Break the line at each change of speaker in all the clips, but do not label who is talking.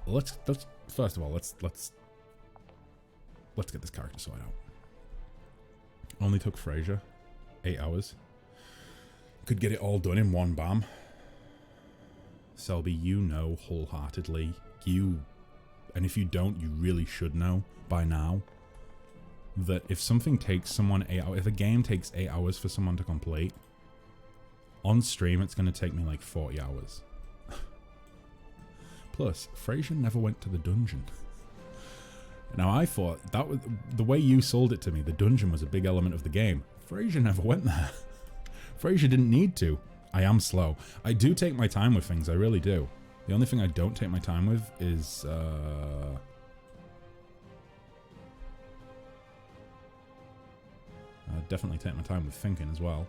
Let's first of all let's get this character sorted out. Only took Fraser 8 hours. Could get it all done in one bam. Selby, you know wholeheartedly, and if you don't, you really should know by now, that if something takes someone 8 hours, if a game takes 8 hours for someone to complete, on stream it's going to take me like 40 hours. Plus, Fraser never went to the dungeon. Now I thought that was the way you sold it to me. The dungeon was a big element of the game. Fraser never went there. Fraser didn't need to. I am slow. I do take my time with things, I really do. The only thing I don't take my time with is I definitely take my time with thinking as well.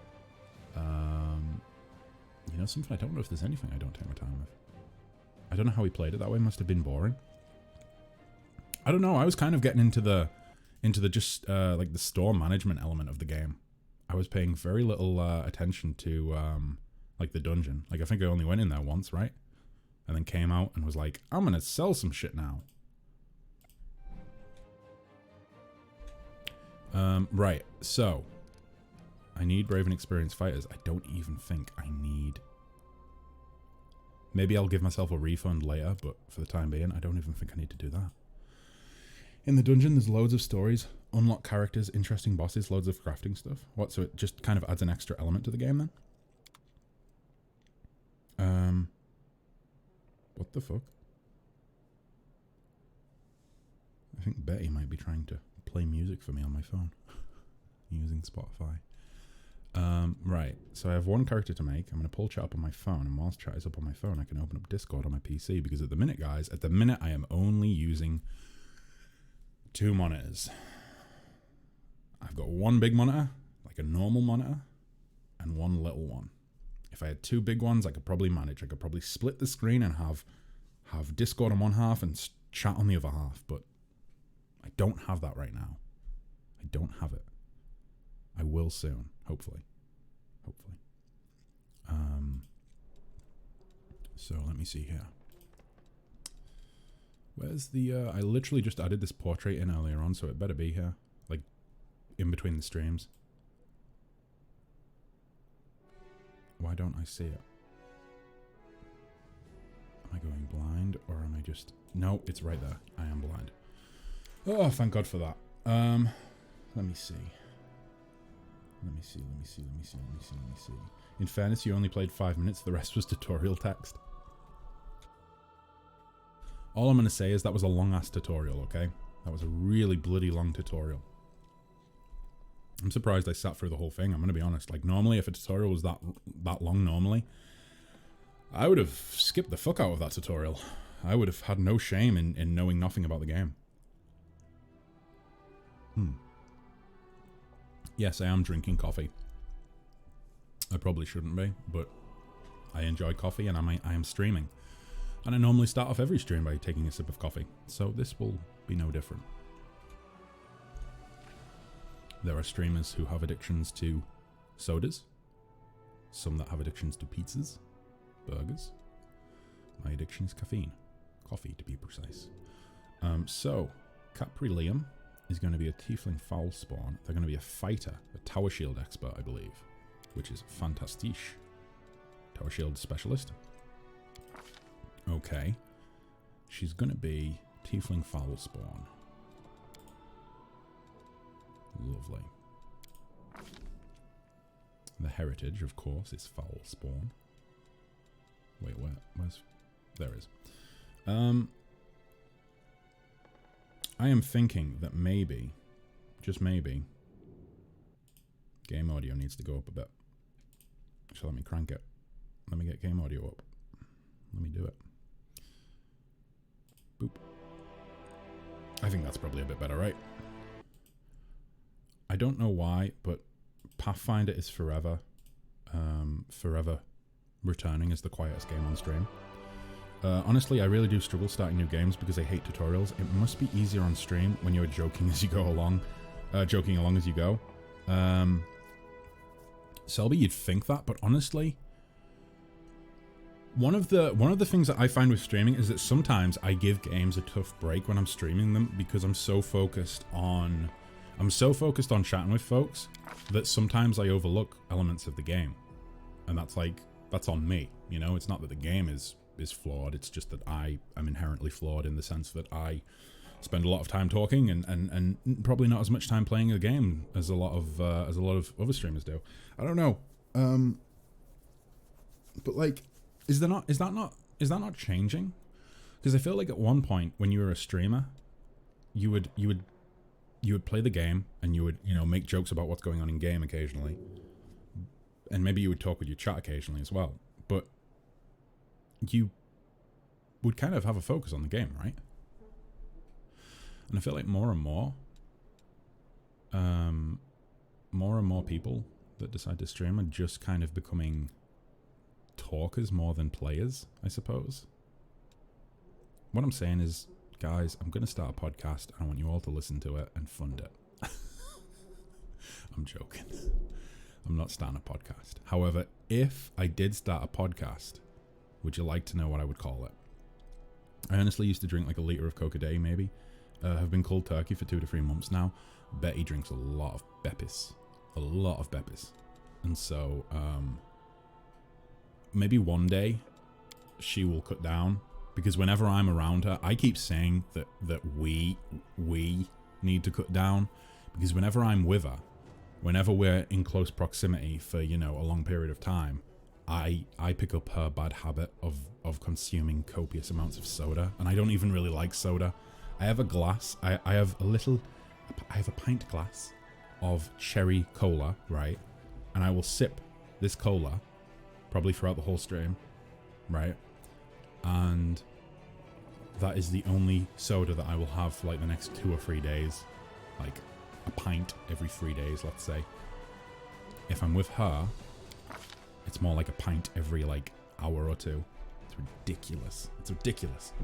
You know something? I don't know if there's anything I don't take my time with. I don't know how he played it that way. Must have been boring. I don't know. I was kind of getting into the just like the store management element of the game. I was paying very little attention to like the dungeon. Like I think I only went in there once, right? And then came out and was like, I'm gonna sell some shit now. Right. So I need brave and experienced fighters. I don't even think I need. Maybe I'll give myself a refund later, but for the time being, I don't even think I need to do that. In the dungeon, there's loads of stories, unlock characters, interesting bosses, loads of crafting stuff. What? So it just kind of adds an extra element to the game then? What the fuck? I think Betty might be trying to play music for me on my phone using Spotify. Right, so I have one character to make. I'm going to pull chat up on my phone, and whilst chat is up on my phone, I can open up Discord on my PC, because at the minute, guys, I am only using 2 monitors. I've got one big monitor, like a normal monitor, and one little one. If I had 2 big ones, I could probably manage. I could probably split the screen and have Discord on one half and chat on the other half, but I don't have that right now. I don't have it. I will soon, hopefully. Hopefully. So let me see here. Where's the, I literally just added this portrait in earlier on, so it better be here. Like, in between the streams. Why don't I see it? Am I going blind, or am I just... No, it's right there. I am blind. Oh, thank God for that. Let me see. Let me see. In fairness, you only played 5 minutes. The rest was tutorial text. All I'm going to say is that was a long-ass tutorial, okay? That was a really bloody long tutorial. I'm surprised I sat through the whole thing, I'm going to be honest. Like, normally, if a tutorial was that long normally, I would have skipped the fuck out of that tutorial. I would have had no shame in knowing nothing about the game. Yes, I am drinking coffee. I probably shouldn't be, but I enjoy coffee, and I am streaming. And I normally start off every stream by taking a sip of coffee, so this will be no different. There are streamers who have addictions to sodas, some that have addictions to pizzas, burgers. My addiction is caffeine. Coffee, to be precise. So, Capri Liam is going to be a Tiefling Foul Spawn. They're going to be a fighter, a Tower Shield expert, I believe, which is fantastic. Tower Shield specialist. Okay. She's going to be Tiefling Foul Spawn. Lovely. The heritage, of course, is Foul Spawn. Wait, where's... There it is. I am thinking that maybe, just maybe, game audio needs to go up a bit. So let me crank it. Let me get game audio up. Let me do it. Boop. I think that's probably a bit better, right? I don't know why, but Pathfinder is forever returning as the quietest game on stream. Honestly, I really do struggle starting new games because I hate tutorials. It must be easier on stream when you're joking as you go along, joking along as you go. Selby, you'd think that, but honestly, One of the things that I find with streaming is that sometimes I give games a tough break when I'm streaming them because I'm so focused on chatting with folks that sometimes I overlook elements of the game. And that's on me, you know? It's not that the game is flawed, it's just that I am inherently flawed in the sense that I spend a lot of time talking and probably not as much time playing the game as a lot of other streamers do. I don't know. But like, is that not changing? Because I feel like at one point when you were a streamer, you would play the game and you would, you know, make jokes about what's going on in game occasionally, and maybe you would talk with your chat occasionally as well. But you would kind of have a focus on the game, right? And I feel like more and more people that decide to stream are just kind of becoming talkers more than players, I suppose. What I'm saying is, guys, I'm going to start a podcast. I want you all to listen to it and fund it. I'm joking. I'm not starting a podcast. However, if I did start a podcast, would you like to know what I would call it? I honestly used to drink like a litre of Coke a day, maybe. Have been cold turkey for 2 to 3 months now. Betty drinks a lot of Beppis. And so, maybe one day she will cut down, because whenever I'm around her, I keep saying that we need to cut down, because whenever I'm with her, whenever we're in close proximity for, you know, a long period of time, I pick up her bad habit of consuming copious amounts of soda, and I don't even really like soda. I have a glass, I have a pint glass of cherry cola, right? And I will sip this cola probably throughout the whole stream, right? And that is the only soda that I will have for like the next 2 or 3 days. Like a pint every 3 days, let's say. If I'm with her, it's more like a pint every like hour or two. It's ridiculous.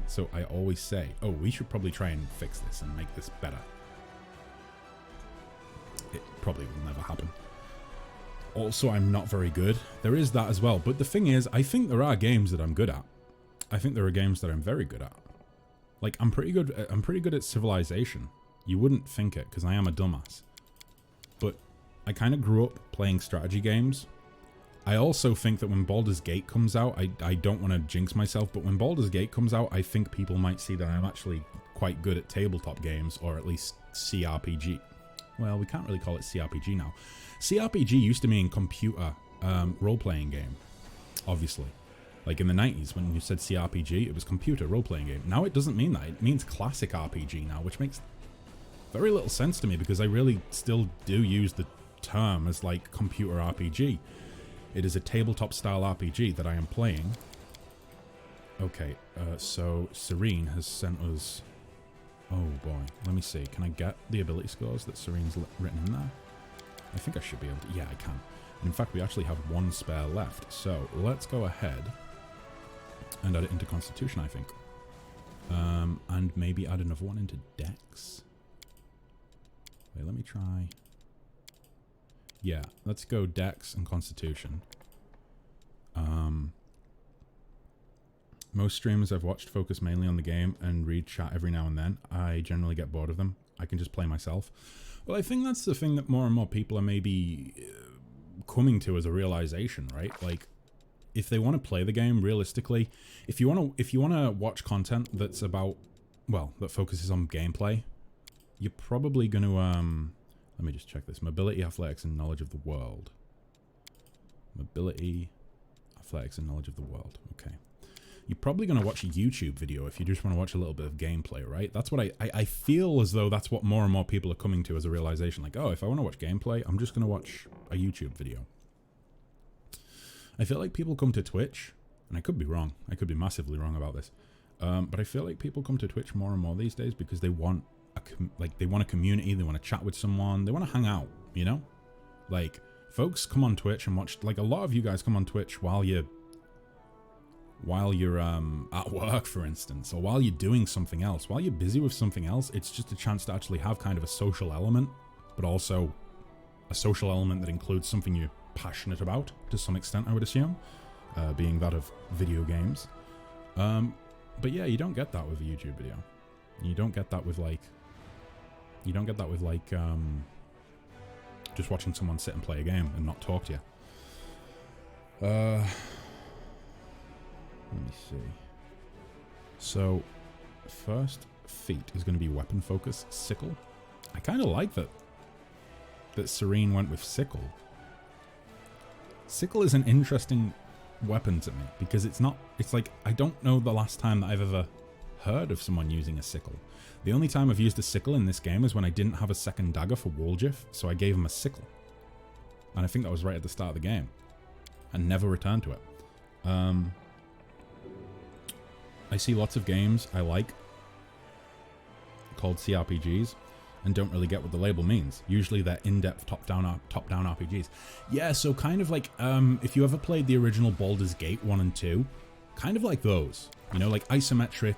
So I always say, oh, we should probably try and fix this and make this better. It probably will never happen. Also, I'm not very good. There is that as well. But the thing is, I think there are games that I'm good at. I think there are games that I'm very good at. Like, I'm pretty good at Civilization. You wouldn't think it, because I am a dumbass. But I kind of grew up playing strategy games. I also think that when Baldur's Gate comes out, I don't want to jinx myself, but when Baldur's Gate comes out, I think people might see that I'm actually quite good at tabletop games, or at least CRPG. Well, we can't really call it CRPG now. CRPG used to mean computer role-playing game, obviously. Like in the 90s, when you said CRPG, it was computer role-playing game. Now it doesn't mean that. It means classic RPG now, which makes very little sense to me, because I really still do use the term as like computer RPG. It is a tabletop style RPG that I am playing. Okay, so Serene has sent us... Oh boy, let me see. Can I get the ability scores that Serene's written in there? I think I should be able to. Yeah, I can. In fact, we actually have 1 spare left. So let's go ahead and add it into Constitution, I think. And maybe add another one into Dex. Wait, let me try. Yeah, let's go Dex and Constitution. Most streamers I've watched focus mainly on the game and read chat every now and then. I generally get bored of them. I can just play myself. Well, I think that's the thing that more and more people are maybe coming to as a realization, right? Like, if they want to play the game realistically, if you want to watch content that's about, well, that focuses on gameplay, you're probably going to let me just check this. Mobility, athletics, and knowledge of the world. Mobility, athletics, and knowledge of the world. Okay. You're probably going to watch a YouTube video if you just want to watch a little bit of gameplay, right? That's what I feel as though that's what more and more people are coming to as a realization. Like, oh, if I want to watch gameplay, I'm just going to watch a YouTube video. I feel like people come to Twitch, and I could be wrong. I could be massively wrong about this. But I feel like people come to Twitch more and more these days because they want they want a community, they want to chat with someone, they want to hang out, you know? Like, folks come on Twitch and watch, like, a lot of you guys come on Twitch while you're at work, for instance, or while you're doing something else. While you're busy with something else, it's just a chance to actually have kind of a social element, but also a social element that includes something you're passionate about, to some extent, I would assume. being that of video games. But yeah, you don't get that with a YouTube video. You don't get that with like... You don't get that with like... just watching someone sit and play a game and not talk to you. Let me see. So, first feat is going to be weapon focus, sickle. I kind of like that Serene went with sickle. Sickle is an interesting weapon to me because it's like, I don't know the last time that I've ever heard of someone using a sickle. The only time I've used a sickle in this game is when I didn't have a second dagger for Walgif, so I gave him a sickle. And I think that was right at the start of the game. And never returned to it. I see lots of games I like called CRPGs and don't really get what the label means. Usually they're in-depth top-down RPGs. Yeah, so kind of like if you ever played the original Baldur's Gate 1 and 2, kind of like those. You know, like isometric,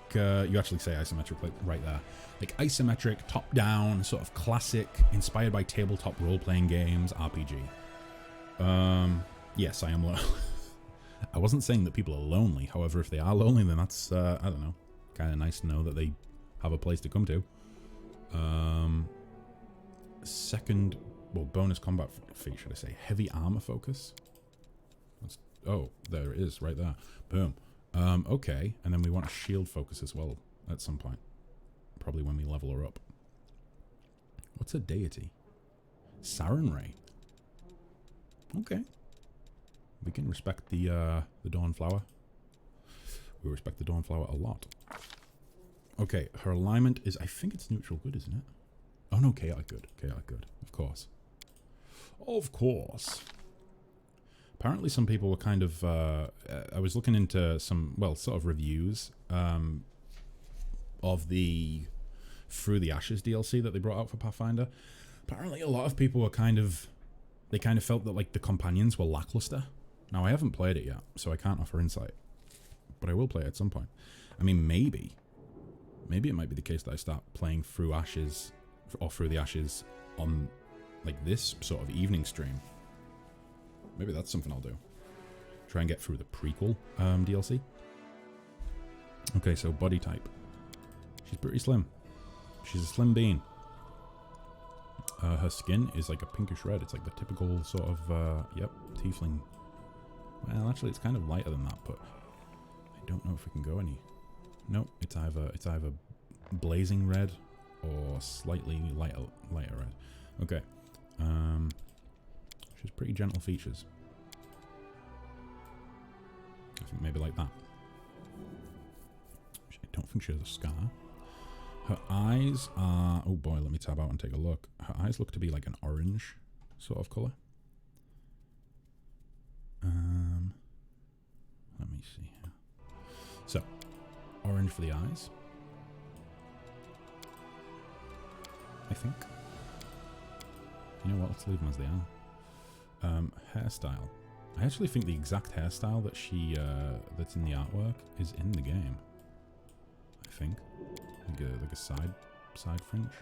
you actually say isometric like right there. Like isometric, top-down, sort of classic, inspired by tabletop role-playing games, RPG. Yes, I am lonely. I wasn't saying that people are lonely. However, if they are lonely, then that's, I don't know, kind of nice to know that they have a place to come to. Second, well, bonus combat feat, should I say. Heavy armor focus. Oh, there it is, right there. Boom. Okay, and then we want a shield focus as well at some point. Probably when we level her up. What's a deity? Sarenrae. Okay. We can respect the Dawnflower. We respect the Dawnflower a lot. Okay, her alignment is, I think it's neutral good, isn't it? Oh no, chaotic good. Chaotic good, of course. Of course. Apparently some people were kind of, I was looking into some, well, sort of reviews of the Through the Ashes DLC that they brought out for Pathfinder. Apparently a lot of people were kind of, they kind of felt that like the companions were lackluster. Now I haven't played it yet, so I can't offer insight. But I will play it at some point. I mean, maybe it might be the case that I start playing Through Ashes, or Through the Ashes on like this sort of evening stream. Maybe that's something I'll do. Try and get through the prequel DLC. Okay, so body type. She's pretty slim. She's a slim bean. Her skin is like a pinkish red. It's like the typical sort of, yep, tiefling. Well, actually, it's kind of lighter than that, but I don't know if we can go any. Nope, it's either blazing red or slightly lighter red. Okay. She's pretty gentle features. I think maybe like that. I don't think she has a scar. Her eyes are... Oh boy, let me tab out and take a look. Her eyes look to be like an orange sort of colour. Let me see here. So, orange for the eyes. I think. You know what, let's leave them as they are. Hairstyle. I actually think the exact hairstyle that she, that's in the artwork is in the game. I think. Like a side fringe.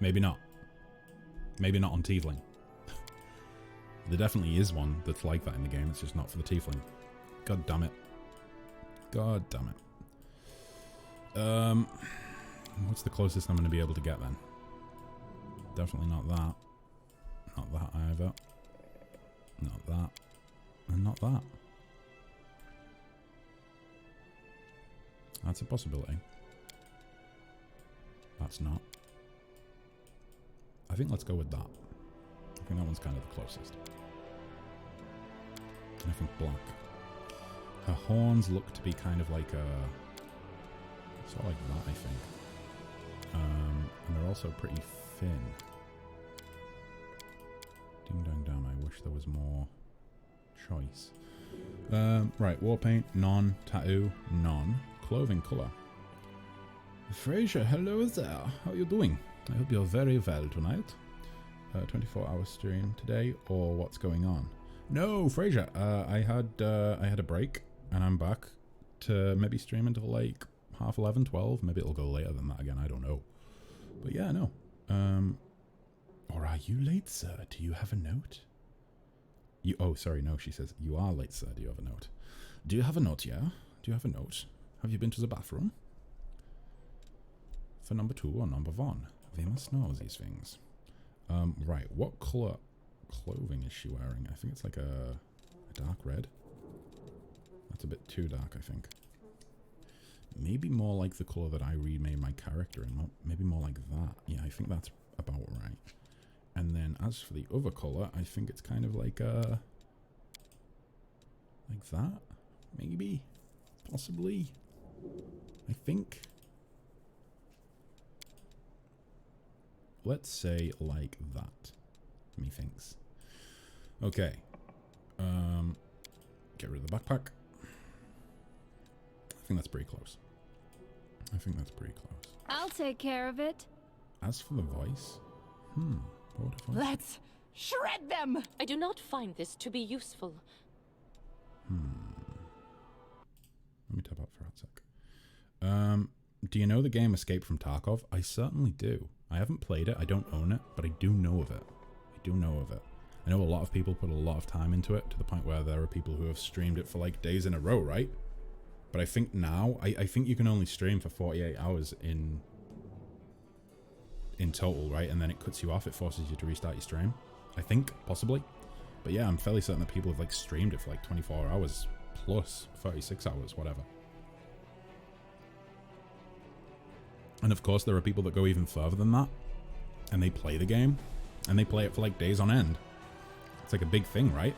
Maybe not. Maybe not on Tiefling. There definitely is one that's like that in the game, it's just not for the Tiefling. God damn it. God damn it. What's the closest I'm going to be able to get then? Definitely not that. Not that either. Not that. And not that. That's a possibility. That's not. I think let's go with that. I think that one's kind of the closest. And I think black. Her horns look to be kind of like a... sort of like that, I think. And they're also pretty thin. Ding dong dong, I wish there was more choice. Right, war paint, none. Tattoo, none. Clothing colour. Fraser, hello there. How are you doing? I hope you're very well tonight. 24-hour stream today, or what's going on? No, Fraser. I had a break, and I'm back to maybe stream until like 11:30, 12. Maybe it'll go later than that again. I don't know. But yeah, no. Or are you late, sir? Do you have a note? You. Oh, sorry, no, she says, you are late, sir. Do you have a note? Do you have a note, yeah? Do you have a note? Have you been to the bathroom? For number 2 or number 1? We must know these things. Right, what colour clothing is she wearing? I think it's like a dark red. That's a bit too dark, I think. Maybe more like the colour that I remade my character in. Maybe more like that. Yeah, I think that's about right. And then as for the other colour, I think it's kind of like that. Maybe. Possibly. I think. Let's say like that. Methinks. Okay. Get rid of the backpack. I think that's pretty close.
I'll take care of it.
As for the voice, what if I...
Let's shred them!
I do not find this to be useful.
Let me tap out for a sec. Do you know the game Escape from Tarkov? I certainly do. I haven't played it, I don't own it, but I do know of it. I know a lot of people put a lot of time into it, to the point where there are people who have streamed it for like days in a row, right? But I think now, I think you can only stream for 48 hours in total, right? And then it cuts you off, it forces you to restart your stream. I think, possibly. But yeah, I'm fairly certain that people have like streamed it for like 24 hours plus 36 hours, whatever. And of course, there are people that go even further than that, and they play the game, and they play it for like days on end. It's like a big thing, right?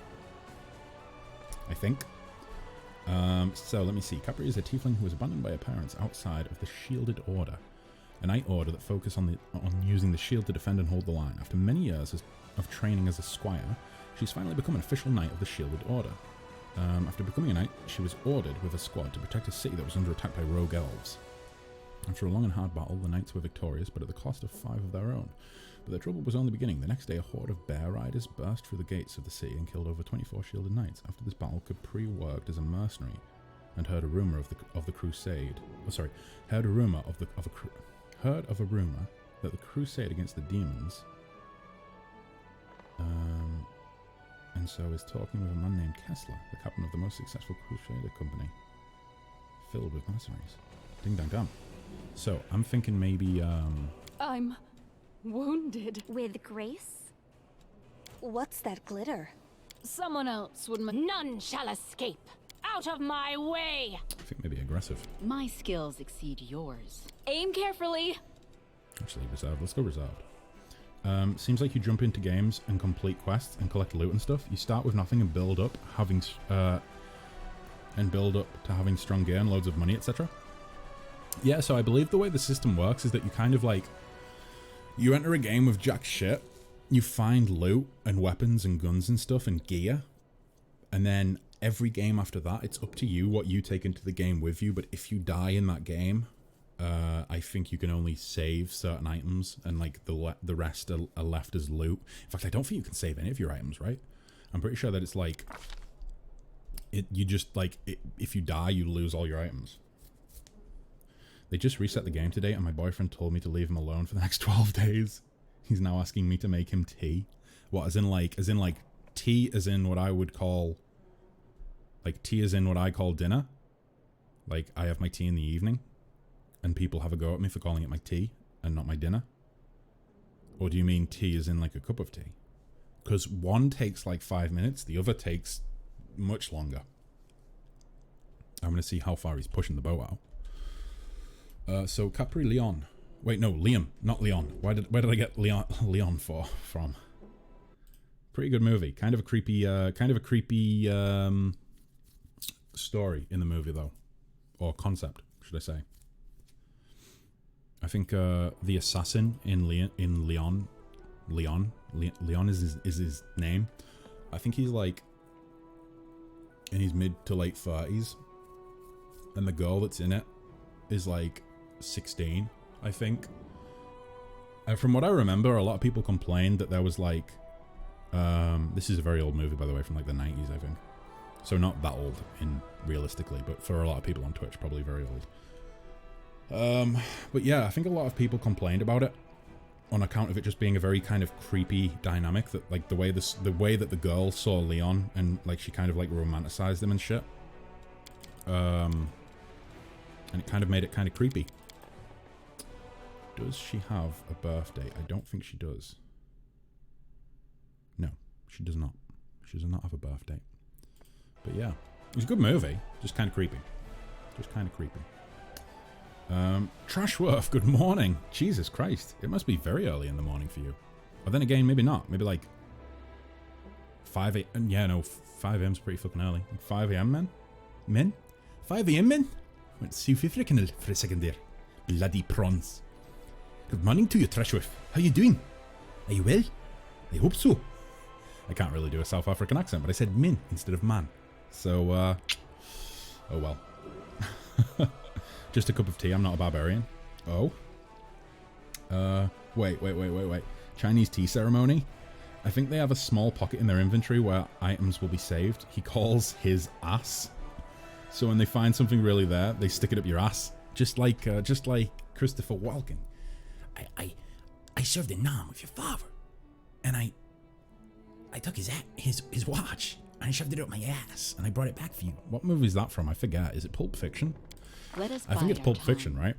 I think. So let me see. Capri is a tiefling who was abandoned by her parents outside of the Shielded Order, a knight order that focus on using the shield to defend and hold the line. After many years of training as a squire, she's finally become an official knight of the Shielded Order. After becoming a knight, she was ordered with a squad to protect a city that was under attack by rogue elves. After a long and hard battle, the knights were victorious, but at the cost of 5 of their own. But their trouble was only beginning. The next day, a horde of bear riders burst through the gates of the city and killed over 24 shielded knights. After this battle, Capri worked as a mercenary and heard a rumor of the crusade. Oh, sorry, heard a rumor that the crusade against the demons. And so is talking with a man named Kessler, the captain of the most successful crusader company, filled with mercenaries. Ding dang dang. So I'm thinking maybe
I'm wounded.
With grace? What's that glitter?
Someone else would.
None shall escape. Out of my way!
I think maybe aggressive.
My skills exceed yours.
Aim carefully.
Actually, reserved. Let's go reserved. Seems like you jump into games and complete quests and collect loot and stuff. You start with nothing and build up, to having strong gear and loads of money, etc. Yeah, so I believe the way the system works is that you kind of like, you enter a game with jack shit, you find loot and weapons and guns and stuff and gear, and then every game after that, it's up to you what you take into the game with you. But if you die in that game, I think you can only save certain items, and like the rest are left as loot. In fact, I don't think you can save any of your items, right? I'm pretty sure that it's like, if you die, you lose all your items. They just reset the game today, and my boyfriend told me to leave him alone for the next 12 days. He's now asking me to make him tea. What, as in like tea as in what I would call, like tea as in what I call dinner? Like, I have my tea in the evening, and people have a go at me for calling it my tea and not my dinner? Or do you mean tea as in like a cup of tea? Because one takes like 5 minutes, the other takes much longer. I'm going to see how far he's pushing the boat out. So Capri Leon. Wait, no, Liam, not Leon. Where did I get Leon from? Pretty good movie. Kind of a creepy story in the movie though, or concept, should I say? I think the assassin in Leon is his name. I think he's like in his mid to late 30s, and the girl that's in it is like 16, I think. And from what I remember, a lot of people complained that there was like, this is a very old movie, by the way, from like the 90s, I think. So not that old realistically, but for a lot of people on Twitch, probably very old. But yeah, I think a lot of people complained about it. on account of it just being a very kind of creepy dynamic, that like the way that the girl saw Leon and like she kind of like romanticized him and shit. And it kind of made it kind of creepy. Does she have a birthday? I don't think she does. No, she does not. She does not have a birthday. But yeah, it was a good movie. Just kind of creepy. Just kind of creepy. Trashworth, good morning. Jesus Christ. It must be very early in the morning for you. But then again, maybe not. Maybe like 5 a.m. Yeah, no, 5 a.m. is pretty fucking early. Like 5 a.m. men? Men? 5 a.m. men? Went to see Fifricanal for a second there. Bloody prawns. Good morning to you, Trashworth. How you doing? Are you well? I hope so. I can't really do a South African accent, but I said min instead of man. So, oh well. Just a cup of tea, I'm not a barbarian. Oh. Wait. Chinese tea ceremony? I think they have a small pocket in their inventory where items will be saved. He calls his ass. So when they find something really there, they stick it up your ass. Just like Christopher Walken. I served in Nam with your father. And I took his watch and I shoved it up my ass and I brought it back for you. What movie is that from? I forget. Is it Pulp Fiction?
Let us
I think it's
bide our
Pulp
time.
Fiction, right?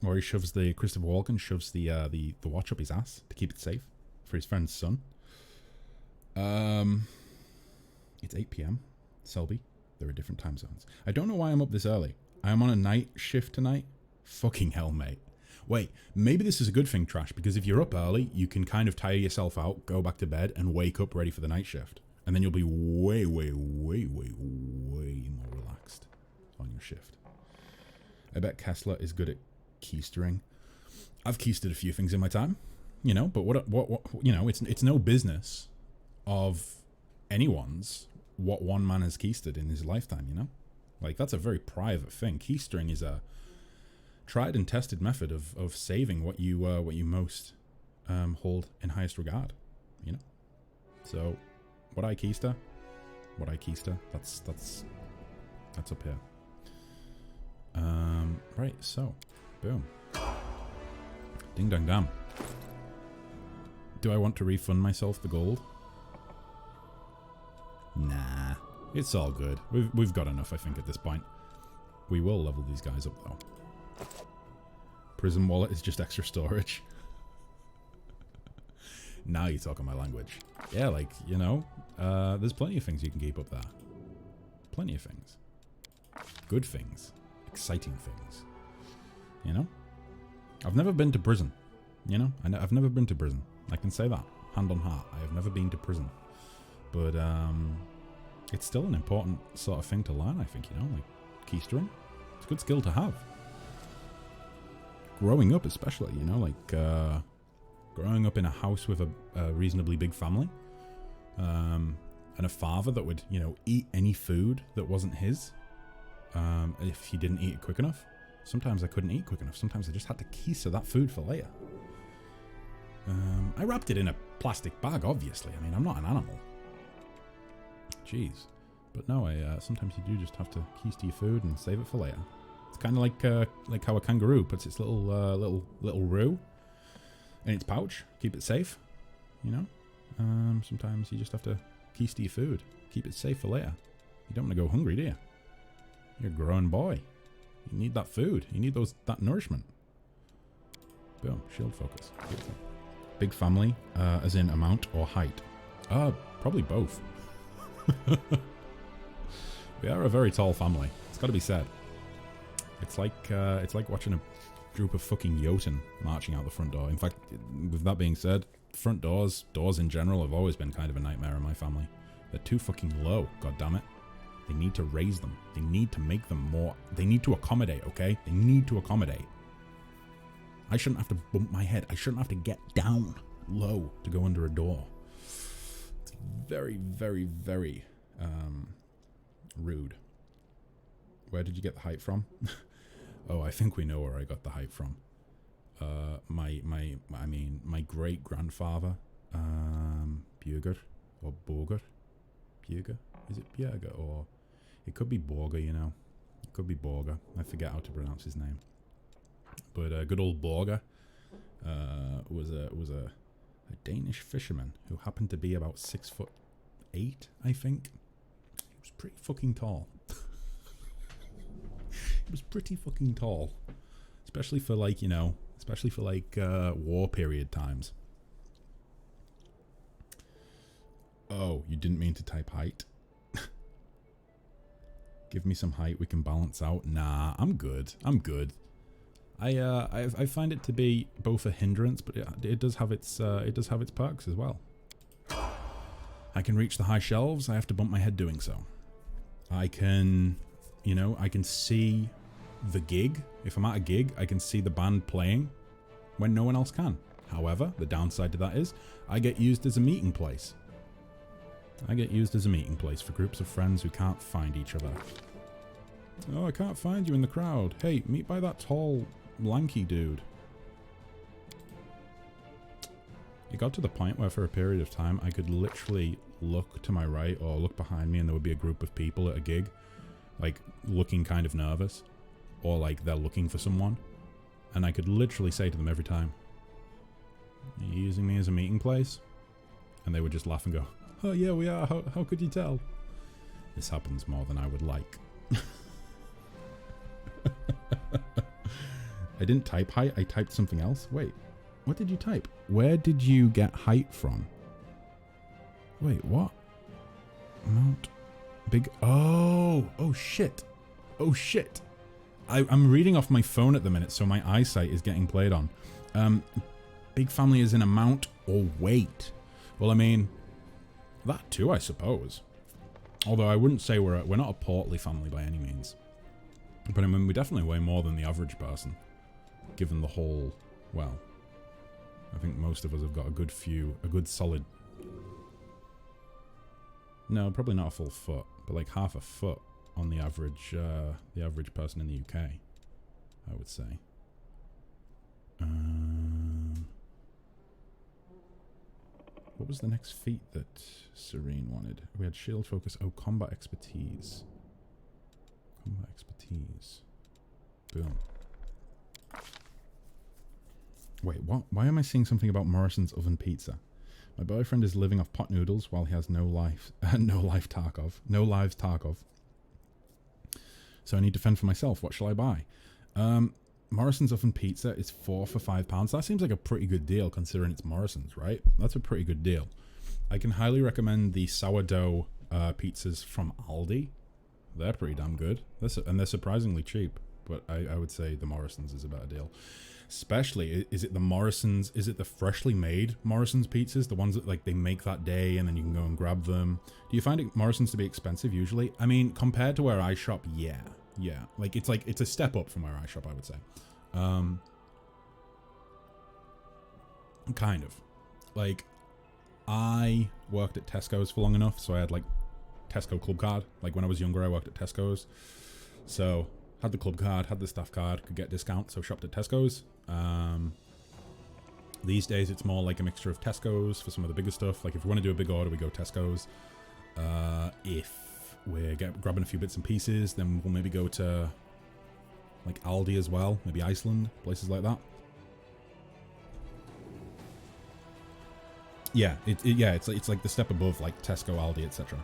Where he shoves Christopher Walken shoves the watch up his ass to keep it safe for his friend's son. It's 8 p.m. Selby. There are different time zones. I don't know why I'm up this early. I am on a night shift tonight. Fucking hell, mate. Wait, maybe this is a good thing, Trash, because if you're up early, you can kind of tire yourself out, go back to bed, and wake up ready for the night shift. And then you'll be way more relaxed on your shift. I bet Kessler is good at keystering. I've keystered a few things in my time, you know, but what you know, it's no business of anyone's what one man has keystered in his lifetime, you know? Like, that's a very private thing. Keystering is a tried and tested method of saving what you most hold in highest regard, you know? So, what I keyster, that's up here. Right, so, boom. Ding dong dam. Do I want to refund myself the gold? Nah, it's all good. We've got enough, I think, at this point. We will level these guys up, though. Prison wallet is just extra storage. Now you're talking my language. Yeah, like, you know, there's plenty of things you can keep up there. Plenty of things. Good things. Exciting things. You know? I've never been to prison. You know? I've never been to prison. I can say that. Hand on heart. I have never been to prison. But, it's still an important sort of thing to learn, I think, you know? Like, keystering. It's a good skill to have. Growing up especially, you know? Like, growing up in a house with a reasonably big family. And a father that would, you know, eat any food that wasn't his. If he didn't eat it quick enough. Sometimes I couldn't eat quick enough. Sometimes I just had to keister that food for later. I wrapped it in a plastic bag, obviously. I mean, I'm not an animal. Jeez. But no, sometimes you do just have to keister your food and save it for later. It's kind of like how a kangaroo puts its little roux in its pouch. Keep it safe, you know? Sometimes you just have to keister your food. Keep it safe for later. You don't want to go hungry, do you? You're a grown boy. You need that food. You need that nourishment. Boom. Shield focus. Beautiful. Big family, as in amount or height? Probably both. We are a very tall family. It's got to be said. It's like watching a group of fucking Jotun marching out the front door. In fact, with that being said, front doors in general have always been kind of a nightmare in my family. They're too fucking low. God damn it. They need to raise them. They need to make them more. They need to accommodate, okay? They need to accommodate. I shouldn't have to bump my head. I shouldn't have to get down low to go under a door. It's very, very, very rude. Where did you get the height from? Oh, I think we know where I got the height from. My great grandfather, Björger or Borger. Björger? Is it Björger or it could be Borger, you know. It could be Borger. I forget how to pronounce his name. But good old Borger was a Danish fisherman who happened to be about 6'8", I think. He was pretty fucking tall. He was pretty fucking tall, especially for like, you know, war period times. Oh, you didn't mean to type height. Give me some height we can balance out. Nah, I'm good. I'm good. I find it to be both a hindrance, but it does have its perks as well. I can reach the high shelves. I have to bump my head doing so. I can, you know, I can see the gig. If I'm at a gig, I can see the band playing when no one else can. However, the downside to that is I get used as a meeting place. I get used as a meeting place for groups of friends who can't find each other. Oh, I can't find you in the crowd. Hey, meet by that tall, lanky dude. It got to the point where for a period of time I could literally look to my right or look behind me and there would be a group of people at a gig, like looking kind of nervous, or like they're looking for someone, and I could literally say to them every time, "Are you using me as a meeting place?" And they would just laugh and go, "Oh yeah, we are. How could you tell?" This happens more than I would like. I didn't type height, I typed something else. Wait, what did you type? Where did you get height from? Wait, what? Mount big... Oh shit. Oh shit. I'm reading off my phone at the minute, so my eyesight is getting played on. Big family is in amount or weight. Well, I mean, that too, I suppose. Although I wouldn't say we're not a portly family by any means. But I mean, we definitely weigh more than the average person. Given the whole, well, I think most of us have got a good solid... No, probably not a full foot, but like half a foot on the average person in the UK, I would say. What was the next feat that Serene wanted? We had shield focus. Oh, combat expertise. Combat expertise. Boom. Wait, what? Why am I seeing something about Morrison's oven pizza? My boyfriend is living off pot noodles while he has no lives Tarkov. So I need to fend for myself. What shall I buy? Morrison's oven pizza is 4 for £5. That seems like a pretty good deal considering it's Morrison's, right? That's a pretty good deal. I can highly recommend the sourdough pizzas from Aldi. They're pretty damn good. And they're surprisingly cheap. But I would say the Morrison's is a better deal. Especially, is it the Morrison's? Is it the freshly made Morrison's pizzas? The ones that like they make that day and then you can go and grab them. Do you find Morrison's to be expensive usually? I mean, compared to where I shop, yeah. Like it's a step up from where I shop, I would say. Kind of. Like, I worked at Tesco's for long enough, so I had like Tesco club card. Like when I was younger, I worked at Tesco's, so had the club card, had the staff card, could get discounts, so shopped at Tesco's. These days it's more like a mixture of Tesco's for some of the bigger stuff. Like if we want to do a big order, we go Tesco's. If we're grabbing a few bits and pieces, then we'll maybe go to like Aldi as well, maybe Iceland, places like that. Yeah, it's like the step above like Tesco, Aldi, etc.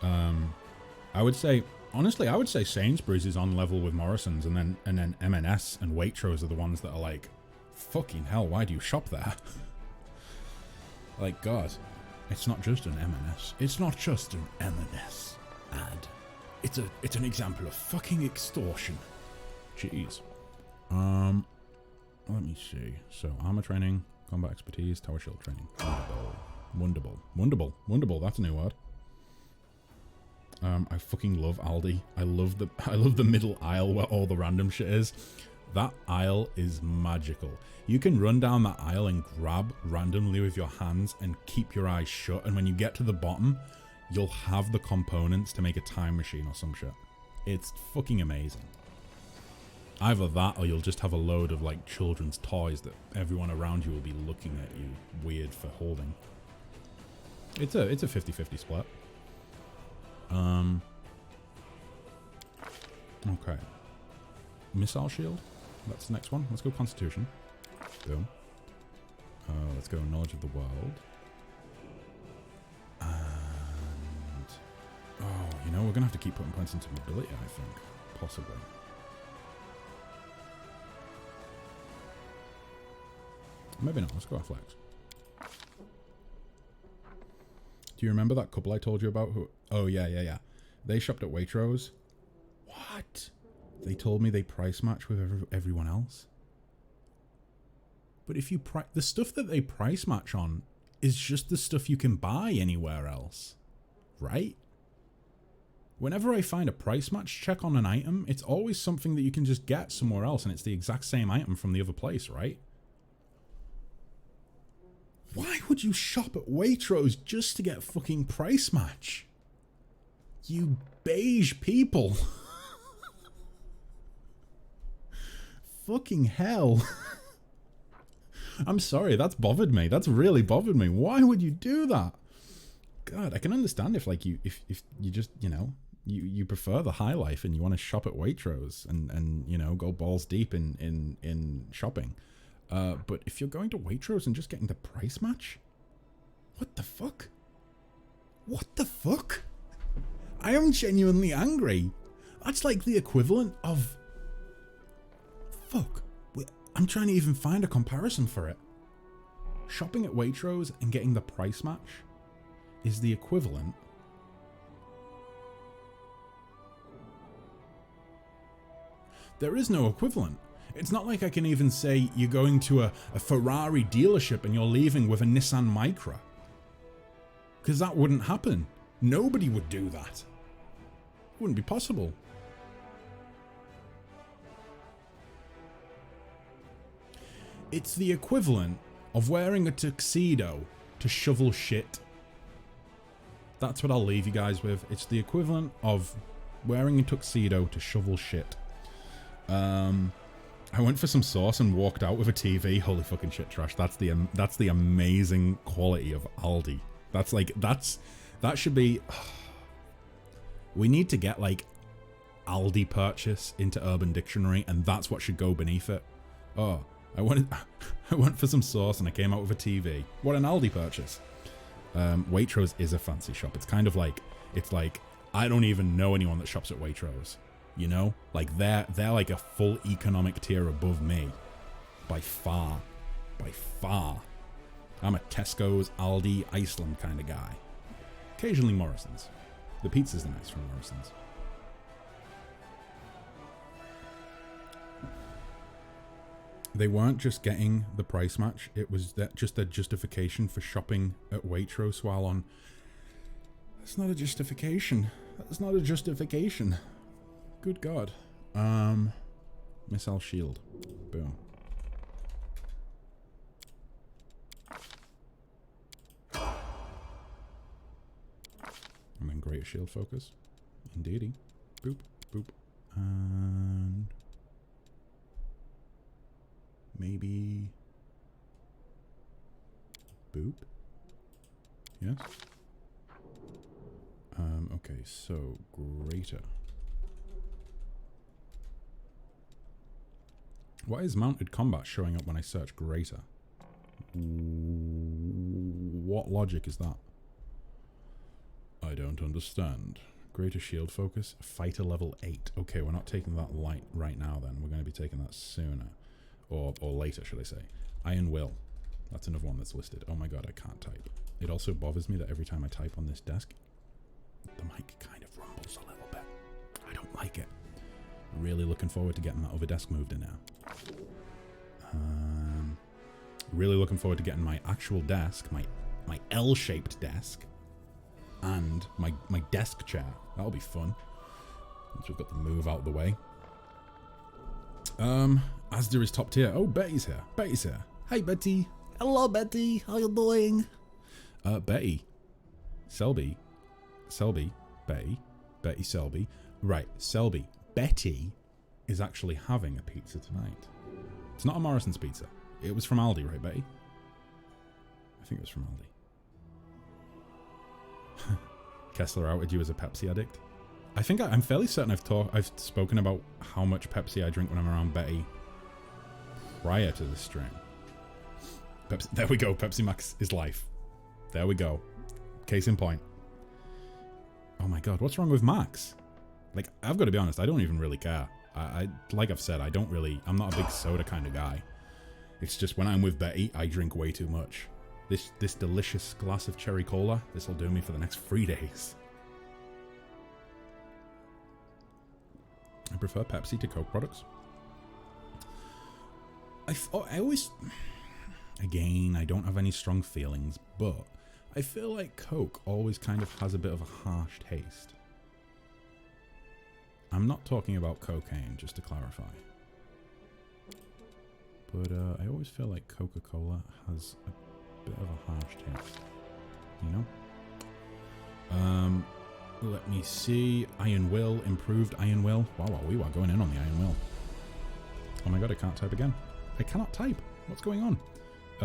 I would say, honestly, I would say Sainsbury's is on level with Morrison's, and then M&S and Waitrose are the ones that are like, fucking hell, why do you shop there? Like, God, it's not just an M&S. It's not just an M&S ad. It's an example of fucking extortion. Jeez. Let me see. So, armor training, combat expertise, tower shield training. Wonderful. That's a new word. I fucking love Aldi. I love the middle aisle where all the random shit is. That aisle is magical. You can run down that aisle and grab randomly with your hands and keep your eyes shut, and when you get to the bottom, you'll have the components to make a time machine or some shit. It's fucking amazing. Either that or you'll just have a load of like children's toys that everyone around you will be looking at you weird for holding. It's a 50-50 split. Okay. Missile shield. That's the next one. Let's go Constitution. Boom. Let's go knowledge of the world. And... Oh, you know, we're going to have to keep putting points into mobility, I think. Possibly. Maybe not. Let's go athletics. Do you remember that couple I told you about? Who? Oh, yeah. They shopped at Waitrose. What? They told me they price match with everyone else. But if you the stuff that they price match on is just the stuff you can buy anywhere else, right? Whenever I find a price match check on an item, it's always something that you can just get somewhere else, and it's the exact same item from the other place, right? Why would you shop at Waitrose just to get fucking price match? You beige people. Fucking hell. I'm sorry, that's bothered me. That's really bothered me. Why would you do that? God, I can understand if like if you just, you know, you prefer the high life and you want to shop at Waitrose and you know, go balls deep in shopping. But if you're going to Waitrose and just getting the price match, what the fuck? What the fuck? I am genuinely angry. That's like the equivalent of... Fuck. I'm trying to even find a comparison for it. Shopping at Waitrose and getting the price match is the equivalent... There is no equivalent. It's not like I can even say you're going to a Ferrari dealership and you're leaving with a Nissan Micra. Because that wouldn't happen. Nobody would do that. It wouldn't be possible. It's the equivalent of wearing a tuxedo to shovel shit. That's what I'll leave you guys with. It's the equivalent of wearing a tuxedo to shovel shit. I went for some sauce and walked out with a TV. Holy fucking shit trash. That's the amazing quality of Aldi. That's like, that should be... We need to get like Aldi purchase into Urban Dictionary, and that's what should go beneath it. Oh, I went for some sauce and I came out with a TV. What an Aldi purchase. Waitrose is a fancy shop. It's kind of like, it's like, I don't even know anyone that shops at Waitrose. You know, like they're like a full economic tier above me, by far. I'm a Tesco's, Aldi, Iceland kind of guy. Occasionally Morrison's. The pizzas are nice from Morrison's. They weren't just getting the price match. It was just a justification for shopping at Waitrose while on. That's not a justification. That's not a justification. Good God. Missile shield. Boom. I'm in greater shield focus. Indeedy. Boop, boop. And... maybe... boop? Yes? Okay, so greater. Why is mounted combat showing up when I search greater? What logic is that? I don't understand. Greater shield focus, fighter level 8. Okay, we're not taking that light right now then. We're going to be taking that sooner. Or later, should I say. Iron Will. That's another one that's listed. Oh my god, I can't type. It also bothers me that every time I type on this desk, the mic kind of rumbles a little bit. I don't like it. Really looking forward to getting that other desk moved in now. Really looking forward to getting my actual desk, my L-shaped desk, and my desk chair. That'll be fun. Once we've got the move out of the way. Asda is top tier. Oh, Betty's here. Betty's here. Hey, Betty. Hello, Betty. How you doing? Betty. Selby. Betty. Betty Selby. Right, Selby. Betty is actually having a pizza tonight. It's not a Morrison's pizza. It was from Aldi, right, Betty? I think it was from Aldi. Kessler outed you as a Pepsi addict. I think I'm fairly certain I've spoken about how much Pepsi I drink when I'm around Betty prior to the stream. Pepsi, there we go. Pepsi Max is life. There we go. Case in point. Oh my god, what's wrong with Max? Like, I've got to be honest, I don't even really care. I like I've said, I'm not a big soda kind of guy. It's just when I'm with Betty, I drink way too much. This delicious glass of cherry cola, this will do me for the next 3 days. I prefer Pepsi to Coke products. I always... Again, I don't have any strong feelings, but I feel like Coke always kind of has a bit of a harsh taste. I'm not talking about cocaine, just to clarify. But I always feel like Coca-Cola has a bit of a harsh taste. You know? Let me see. Iron Will, improved Iron Will. Wow, we were going in on the Iron Will. Oh my god, I can't type again. I cannot type. What's going on?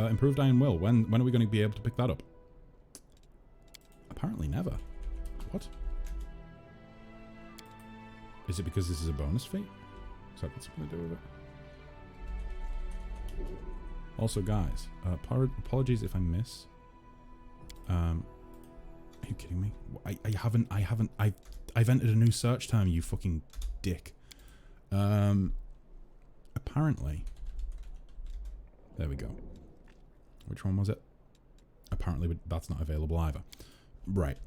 Improved Iron Will. When are we going to be able to pick that up? Apparently never. What? Is it because this is a bonus feat? Is that got something to do with it? Also, guys, apologies if I miss. Are you kidding me? I've entered a new search term, you fucking dick. Apparently. There we go. Which one was it? Apparently that's not available either. Right.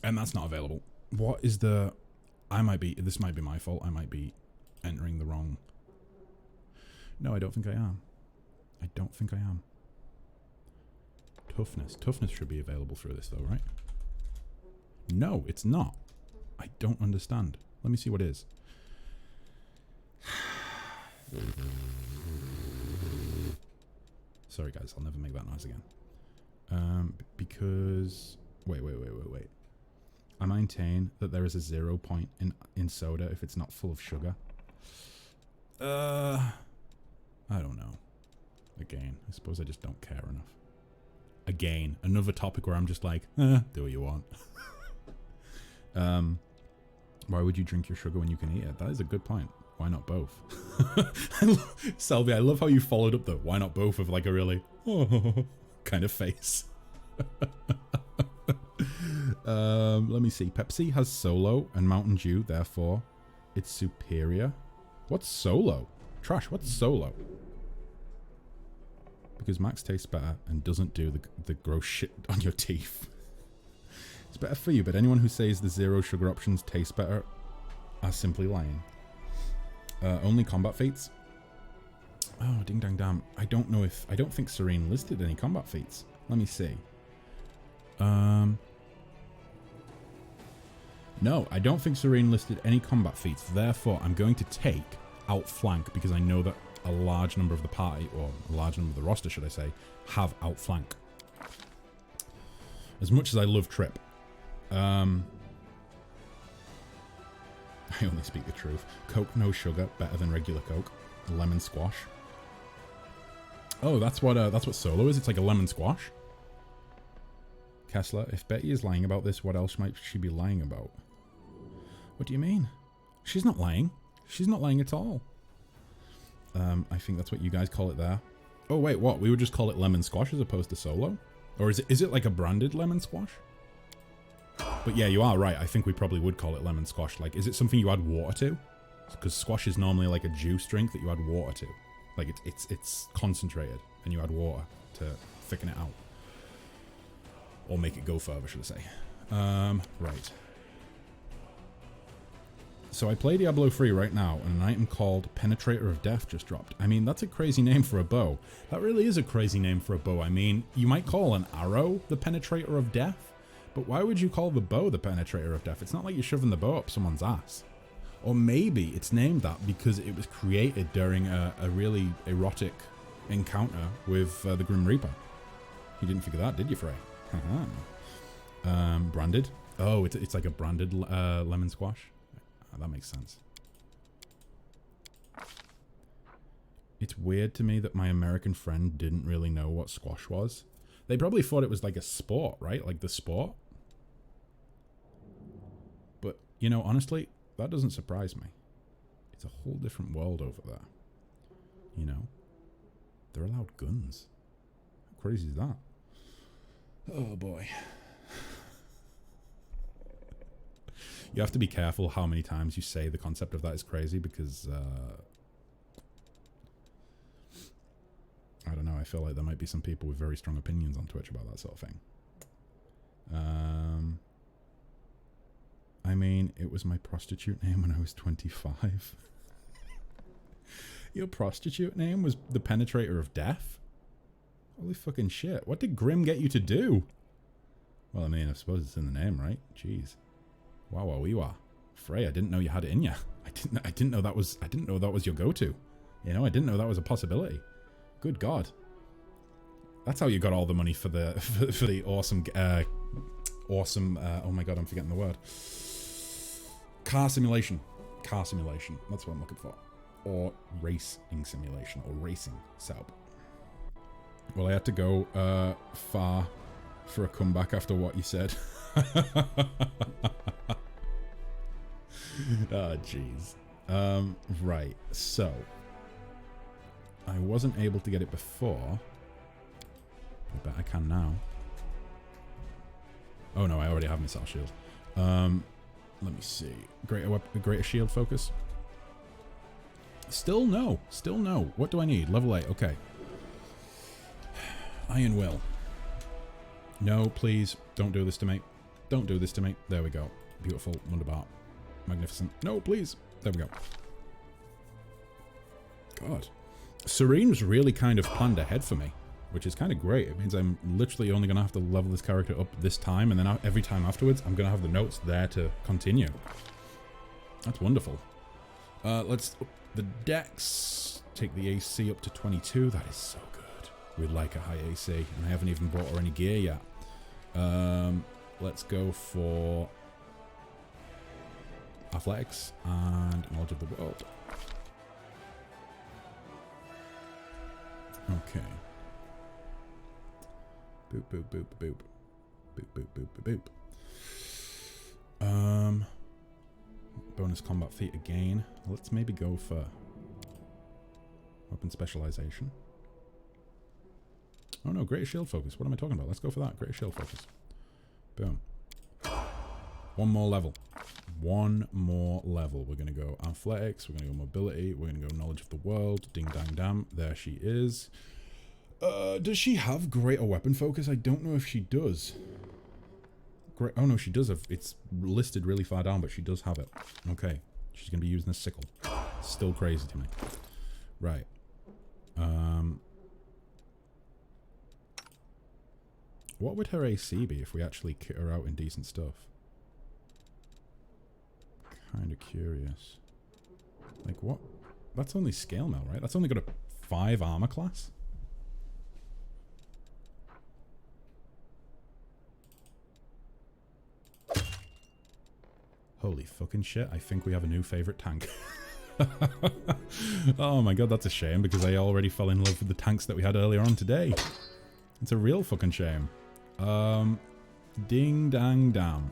And that's not available. What is the... This might be my fault. I might be entering the wrong... No, I don't think I am. I don't think I am. Toughness. Toughness should be available through this though, right? No, it's not. I don't understand. Let me see what it is. Sorry guys, I'll never make that noise again. Because... Wait. I maintain that there is a 0 point in soda if it's not full of sugar. I don't know. Again, I suppose I just don't care enough. Again, another topic where I'm just like, do what you want. Why would you drink your sugar when you can eat it? That is a good point. Why not both? Selby, I love how you followed up the why not both with like a really kind of face. Let me see. Pepsi has Solo and Mountain Dew, therefore it's superior. What's Solo? Trash, what's Solo? Because Max tastes better and doesn't do the gross shit on your teeth. It's better for you, but anyone who says the zero sugar options taste better are simply lying. Only combat feats? Oh, ding dang damn. I don't think Serene listed any combat feats. Let me see. No, I don't think Serene listed any combat feats. Therefore, I'm going to take Outflank because I know that a large number of the party, or a large number of the roster, should I say, have Outflank. As much as I love Trip. I only speak the truth. Coke no sugar, better than regular Coke. Lemon squash. Oh, that's what Solo is. It's like a lemon squash. Kessler, if Betty is lying about this, what else might she be lying about? What do you mean? She's not lying. She's not lying at all. I think that's what you guys call it there. Oh wait, what? We would just call it lemon squash as opposed to Solo? Or is it like a branded lemon squash? But yeah, you are right. I think we probably would call it lemon squash. Like, is it something you add water to? Because squash is normally like a juice drink that you add water to. Like, it's concentrated, and you add water to thicken it out. Or make it go further, should I say. Right. So I play Diablo 3 right now, and an item called Penetrator of Death just dropped. I mean, that's a crazy name for a bow. That really is a crazy name for a bow. I mean, you might call an arrow the Penetrator of Death, but why would you call the bow the Penetrator of Death? It's not like you're shoving the bow up someone's ass. Or maybe it's named that because it was created during a really erotic encounter with the Grim Reaper. You didn't figure that, did you, Frey? Branded. Oh, it's like a branded lemon squash. That makes sense. It's weird to me that my American friend didn't really know what squash was. They probably thought it was like a sport, right? Like the sport. But, you know, honestly, that doesn't surprise me. It's a whole different world over there. You know? They're allowed guns. How crazy is that? Oh boy. You have to be careful how many times you say the concept of that is crazy because, I don't know, I feel like there might be some people with very strong opinions on Twitch about that sort of thing. I mean, it was my prostitute name when I was 25. Your prostitute name was the Penetrator of Death? Holy fucking shit. What did Grim get you to do? Well, I mean, I suppose it's in the name, right? Jeez. Wow, wow, wee wah. Frey, I didn't know you had it in you. I didn't know that was your go-to. You know, I didn't know that was a possibility. Good God. That's how you got all the money for the for the awesome oh my God, I'm forgetting the word. Car simulation. Car simulation. That's what I'm looking for. Or racing simulation or racing setup. Well, I had to go far for a comeback after what you said. Oh, jeez. Right. So, I wasn't able to get it before. I bet I can now. Oh no, I already have missile shield. Let me see. Greater shield focus. Still no. Still no. What do I need? Level 8. Okay. Iron Will. No, please. Don't do this to me. Don't do this to me. There we go. Beautiful. Wunderbar. Magnificent. No, please. There we go. God. Serene's really kind of planned ahead for me, which is kind of great. It means I'm literally only going to have to level this character up this time, and then every time afterwards, I'm going to have the notes there to continue. That's wonderful. Let's up the dex. Take the AC up to 22. That is so good. We'd like a high AC, and I haven't even bought her any gear yet. Let's go for athletics and knowledge of the world. Okay. Boop, boop, boop, boop. Boop, boop, boop, boop, boop. Bonus combat feat again. Let's maybe go for weapon specialization. Oh no, greater shield focus. What am I talking about? Let's go for that. Greater shield focus. Boom. One more level. One more level. We're going to go athletics. We're going to go mobility. We're going to go knowledge of the world. Ding dang dam. There she is. Does she have greater weapon focus? I don't know if she does. Great. Oh no, she does have. It's listed really far down, but she does have it. Okay. She's going to be using a sickle. Still crazy to me. Right. What would her AC be if we actually kit her out in decent stuff? Kind of curious. Like what? That's only scale mail, right? That's only got a 5 armor class? Holy fucking shit, I think we have a new favorite tank. Oh my god, that's a shame because I already fell in love with the tanks that we had earlier on today. It's a real fucking shame. Ding dang damn.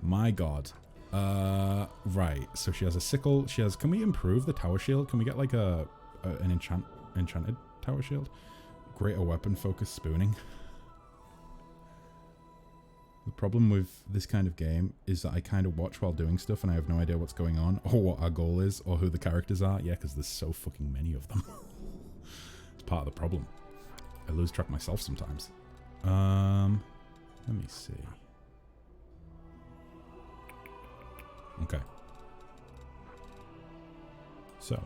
My god. Right, so she has a sickle. She has, can we improve the tower shield? Can we get like an enchanted tower shield? Greater weapon focus spooning. The problem with this kind of game is that I kind of watch while doing stuff and I have no idea what's going on or what our goal is or who the characters are. Yeah, because there's so fucking many of them. It's part of the problem. I lose track myself sometimes. Let me see. Okay. So,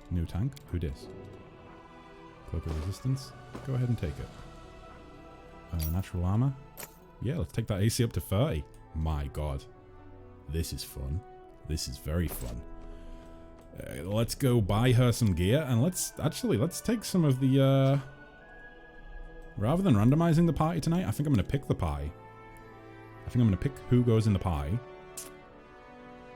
new tank. Who dis? Cloak of resistance. Go ahead and take it. Natural armor. Yeah, let's take that AC up to 30. My god. This is fun. This is very fun. Let's go buy her some gear and let's take some of the rather than randomizing the party tonight, I think I'm going to pick the pie. I think I'm going to pick who goes in the pie.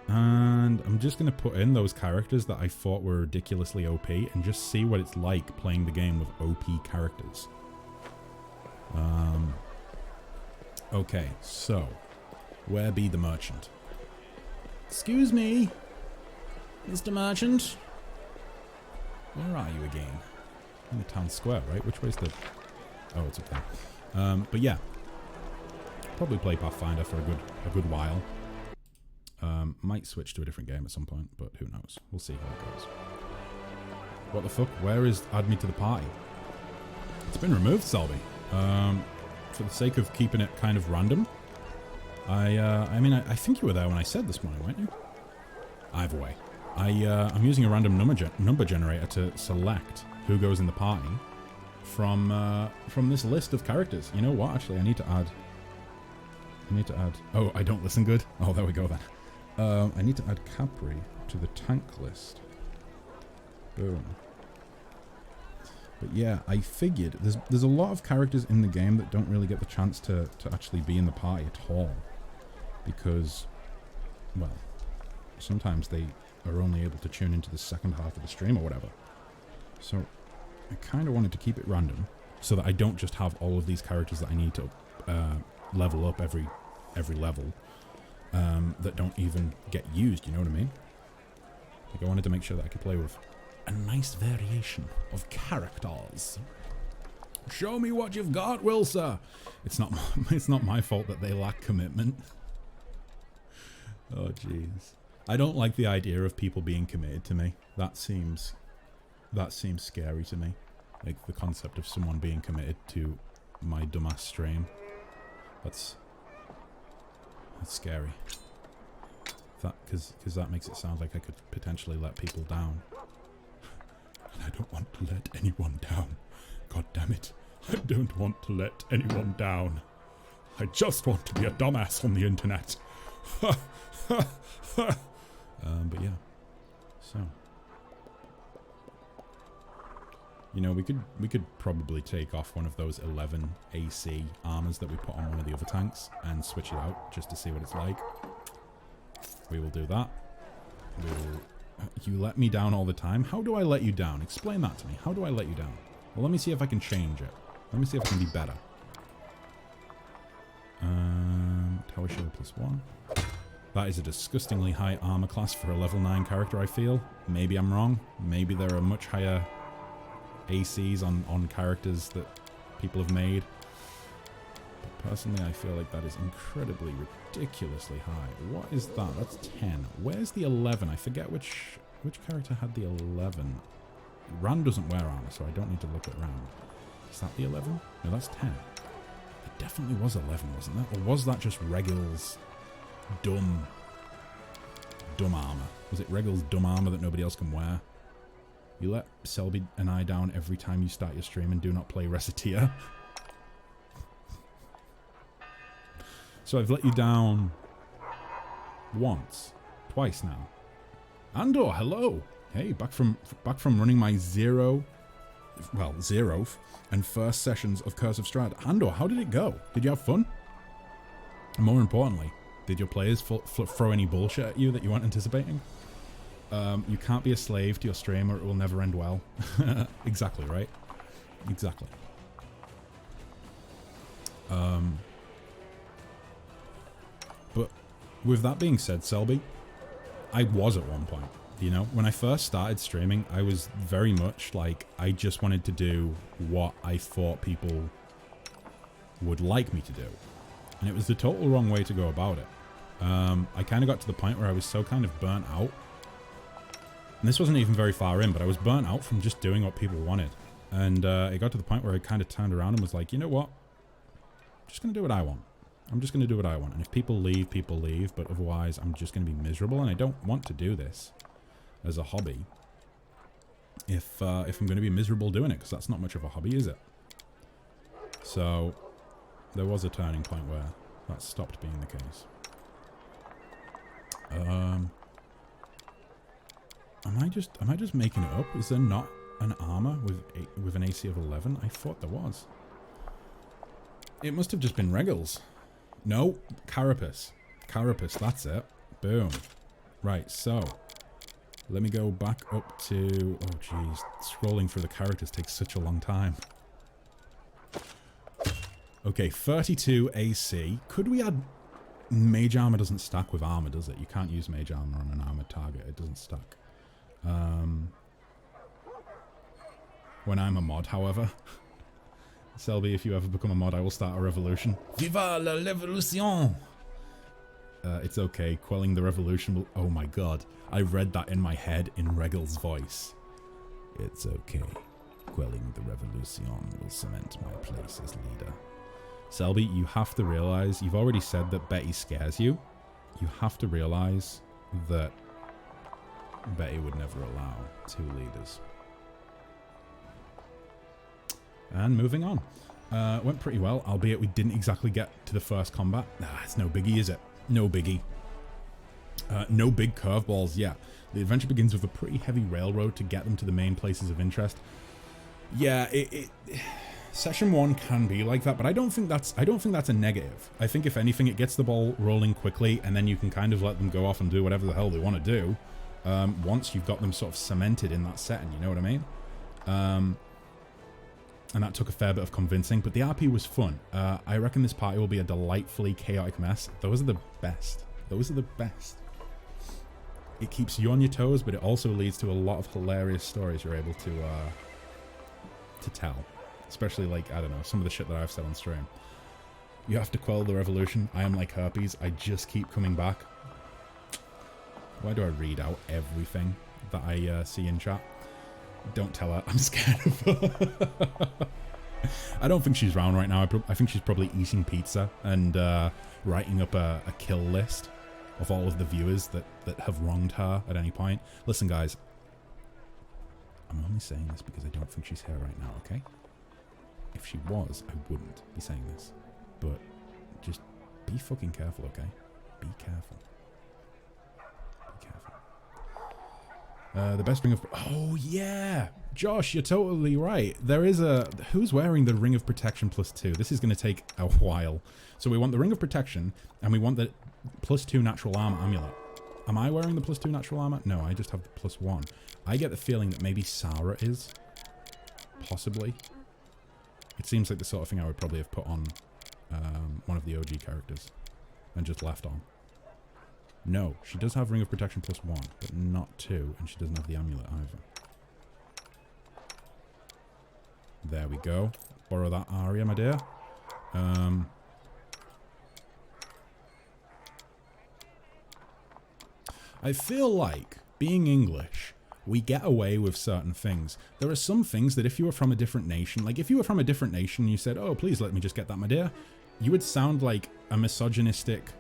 And I'm just going to put in those characters that I thought were ridiculously OP and just see what it's like playing the game with OP characters. Okay, so where be the merchant? Excuse me, Mr. Merchant. Where are you again? In the town square, right? Which way's the... Oh, it's up there. But yeah. Probably play Pathfinder for a good while. Might switch to a different game at some point, but who knows? We'll see how it goes. What the fuck? Where is add me to the party? It's been removed, Selby. For the sake of keeping it kind of random. I mean, I think you were there when I said this morning, weren't you? Either way. I'm using a random number generator to select who goes in the party from this list of characters. You know what? Actually, I need to add... Oh, I don't listen good? Oh, there we go then. I need to add Capri to the tank list. Boom. But yeah, I figured there's a lot of characters in the game that don't really get the chance to actually be in the party at all. Because, well, sometimes they are only able to tune into the second half of the stream or whatever. So I kind of wanted to keep it random so that I don't just have all of these characters that I need to level up every level that don't even get used, you know what I mean? Like I wanted to make sure that I could play with a nice variation of characters. Show me what you've got, Wilsa. It's not my fault that they lack commitment. Oh jeez. I don't like the idea of people being committed to me. That seems scary to me. Like the concept of someone being committed to my dumbass stream. That's scary. Because that makes it sound like I could potentially let people down. And I don't want to let anyone down. God damn it. I don't want to let anyone down. I just want to be a dumbass on the internet. But yeah. So. You know, we could probably take off one of those 11 AC armors that we put on one of the other tanks and switch it out just to see what it's like. We will do that. You let me down all the time? How do I let you down? Explain that to me. How do I let you down? Well, let me see if I can change it. Let me see if I can be better. Tower shield +1. That is a disgustingly high armor class for a level 9 character, I feel. Maybe I'm wrong. Maybe there are much higher ACs on characters that people have made. But personally, I feel like that is incredibly, ridiculously high. What is that? That's 10. Where's the 11? I forget which character had the 11. Rand doesn't wear armor, so I don't need to look at Rand. Is that the 11? No, that's 10. It definitely was 11, wasn't that? Or was that just Regal's dumb armor? Was it Regal's dumb armor that nobody else can wear? You let Selby and I down every time you start your stream and do not play Reciteer. So I've let you down once, twice now. Andor, hello. Hey, back from running my zeroth and first sessions of Curse of Strahd. Andor, how did it go? Did you have fun? And more importantly, did your players throw any bullshit at you that you weren't anticipating? You can't be a slave to your stream or it will never end well. Exactly, right? Exactly. But with that being said, Selby, I was at one point. You know, when I first started streaming, I was very much like, I just wanted to do what I thought people would like me to do. And it was the total wrong way to go about it. I kind of got to the point where I was so kind of burnt out. And this wasn't even very far in, but I was burnt out from just doing what people wanted. And it got to the point where I kind of turned around and was like, you know what? I'm just going to do what I want. I'm just going to do what I want. And if people leave, people leave. But otherwise, I'm just going to be miserable. And I don't want to do this as a hobby if I'm going to be miserable doing it, because that's not much of a hobby, is it? So there was a turning point where that stopped being the case. Am I just making it up? Is there not an armor with an AC of 11? I thought there was. It must have just been Regals. No, Carapace. Carapace, that's it. Boom. Right, so let me go back up to... Oh, jeez. Scrolling through the characters takes such a long time. Okay, 32 AC. Could we add... Mage armor doesn't stack with armor, does it? You can't use mage armor on an armored target. It doesn't stack. when I'm a mod, however. Selby, if you ever become a mod, I will start a revolution. Viva la revolution! It's okay, quelling the revolution will... Oh my god, I read that in my head in Regal's voice. It's okay, quelling the revolution will cement my place as leader. Selby, you have to realise, you've already said that Betty scares you. You have to realise that Betty would never allow 2 leaders. And moving on. Went pretty well, albeit we didn't exactly get to the first combat. It's no biggie, is it? No biggie. No big curveballs, yeah. The adventure begins with a pretty heavy railroad to get them to the main places of interest. Yeah, Session 1 can be like that, but I don't think that's a negative. I think if anything, it gets the ball rolling quickly, and then you can kind of let them go off and do whatever the hell they want to do. Once you've got them sort of cemented in that setting, you know what I mean? And that took a fair bit of convincing, but the RP was fun. I reckon this party will be a delightfully chaotic mess. Those are the best. Those are the best. It keeps you on your toes, but it also leads to a lot of hilarious stories you're able to tell. Especially, like, I don't know, some of the shit that I've said on stream. You have to quell the revolution. I am like herpes. I just keep coming back. Why do I read out everything that I see in chat? Don't tell her. I'm scared of her. I don't think she's around right now. I think she's probably eating pizza and writing up a kill list of all of the viewers that have wronged her at any point. Listen, guys. I'm only saying this because I don't think she's here right now, okay? If she was, I wouldn't be saying this. But just be fucking careful, okay? Be careful. Be careful. The best ring of... Oh, yeah! Josh, you're totally right. There is a... Who's wearing the Ring of Protection +2? This is going to take a while. So we want the Ring of Protection, and we want the +2 natural armor amulet. Am I wearing the +2 natural armor? No, I just have the +1. I get the feeling that maybe Sarah is. Possibly. It seems like the sort of thing I would probably have put on one of the OG characters and just left on. No, she does have Ring of Protection +1, but not 2, and she doesn't have the amulet either. There we go. Borrow that aria, my dear. I feel like, being English, we get away with certain things. There are some things that if you were from a different nation, like if you were from a different nation and you said, oh, please let me just get that, my dear, you would sound like a misogynistic,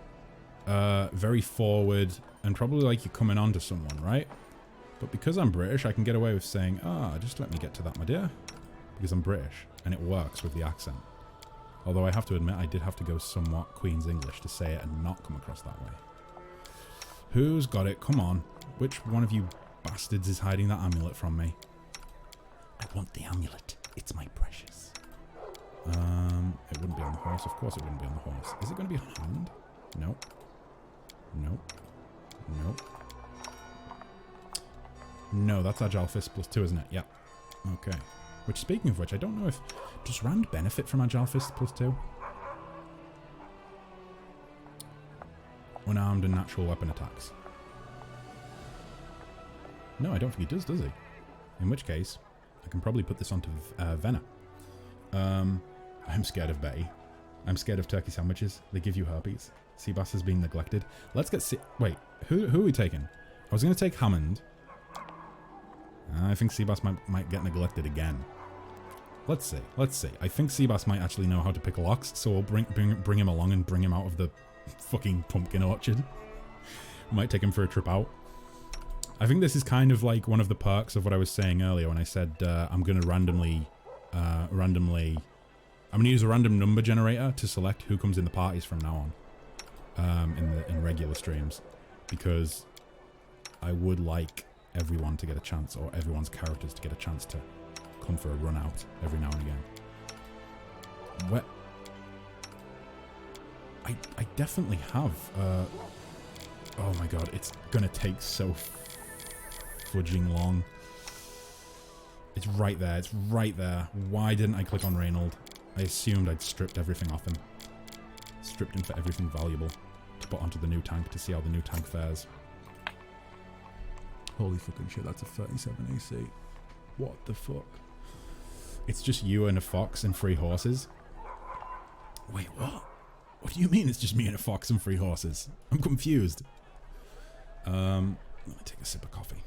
very forward, and probably like you're coming on to someone, right? But because I'm British, I can get away with saying, just let me get to that, my dear. Because I'm British, and it works with the accent. Although I have to admit, I did have to go somewhat Queen's English to say it and not come across that way. Who's got it? Come on. Which one of you bastards is hiding that amulet from me? I want the amulet. It's my precious. It wouldn't be on the horse. Of course it wouldn't be on the horse. Is it going to be a hand? Nope. Nope. Nope. No, that's Agile Fist +2, isn't it? Yep. Okay. Which, speaking of which, I don't know if... Does Rand benefit from Agile Fist +2? Unarmed and natural weapon attacks. No, I don't think he does he? In which case, I can probably put this onto Venna. I'm scared of Betty. I'm scared of turkey sandwiches. They give you herpes. Seabass has been neglected. Let's get... Wait, who are we taking? I was going to take Hammond. I think Seabass might get neglected again. Let's see. Let's see. I think Seabass might actually know how to pick locks, so we'll bring him along and bring him out of the fucking pumpkin orchard. We might take him for a trip out. I think this is kind of like one of the perks of what I was saying earlier when I said I'm going to randomly... I'm going to use a random number generator to select who comes in the parties from now on. In regular streams. Because I would like everyone to get a chance, or everyone's characters to get a chance to come for a run out every now and again. What? I definitely have. Oh my god, it's gonna take so fudging long. It's right there. It's right there. Why didn't I click on Reynold? I assumed I'd stripped everything off him. Stripped him for everything valuable to put onto the new tank to see how the new tank fares. Holy fucking shit, that's a 37 AC. What the fuck? It's just you and a fox and 3 horses. Wait, what? What do you mean it's just me and a fox and 3 horses? I'm confused. Let me take a sip of coffee.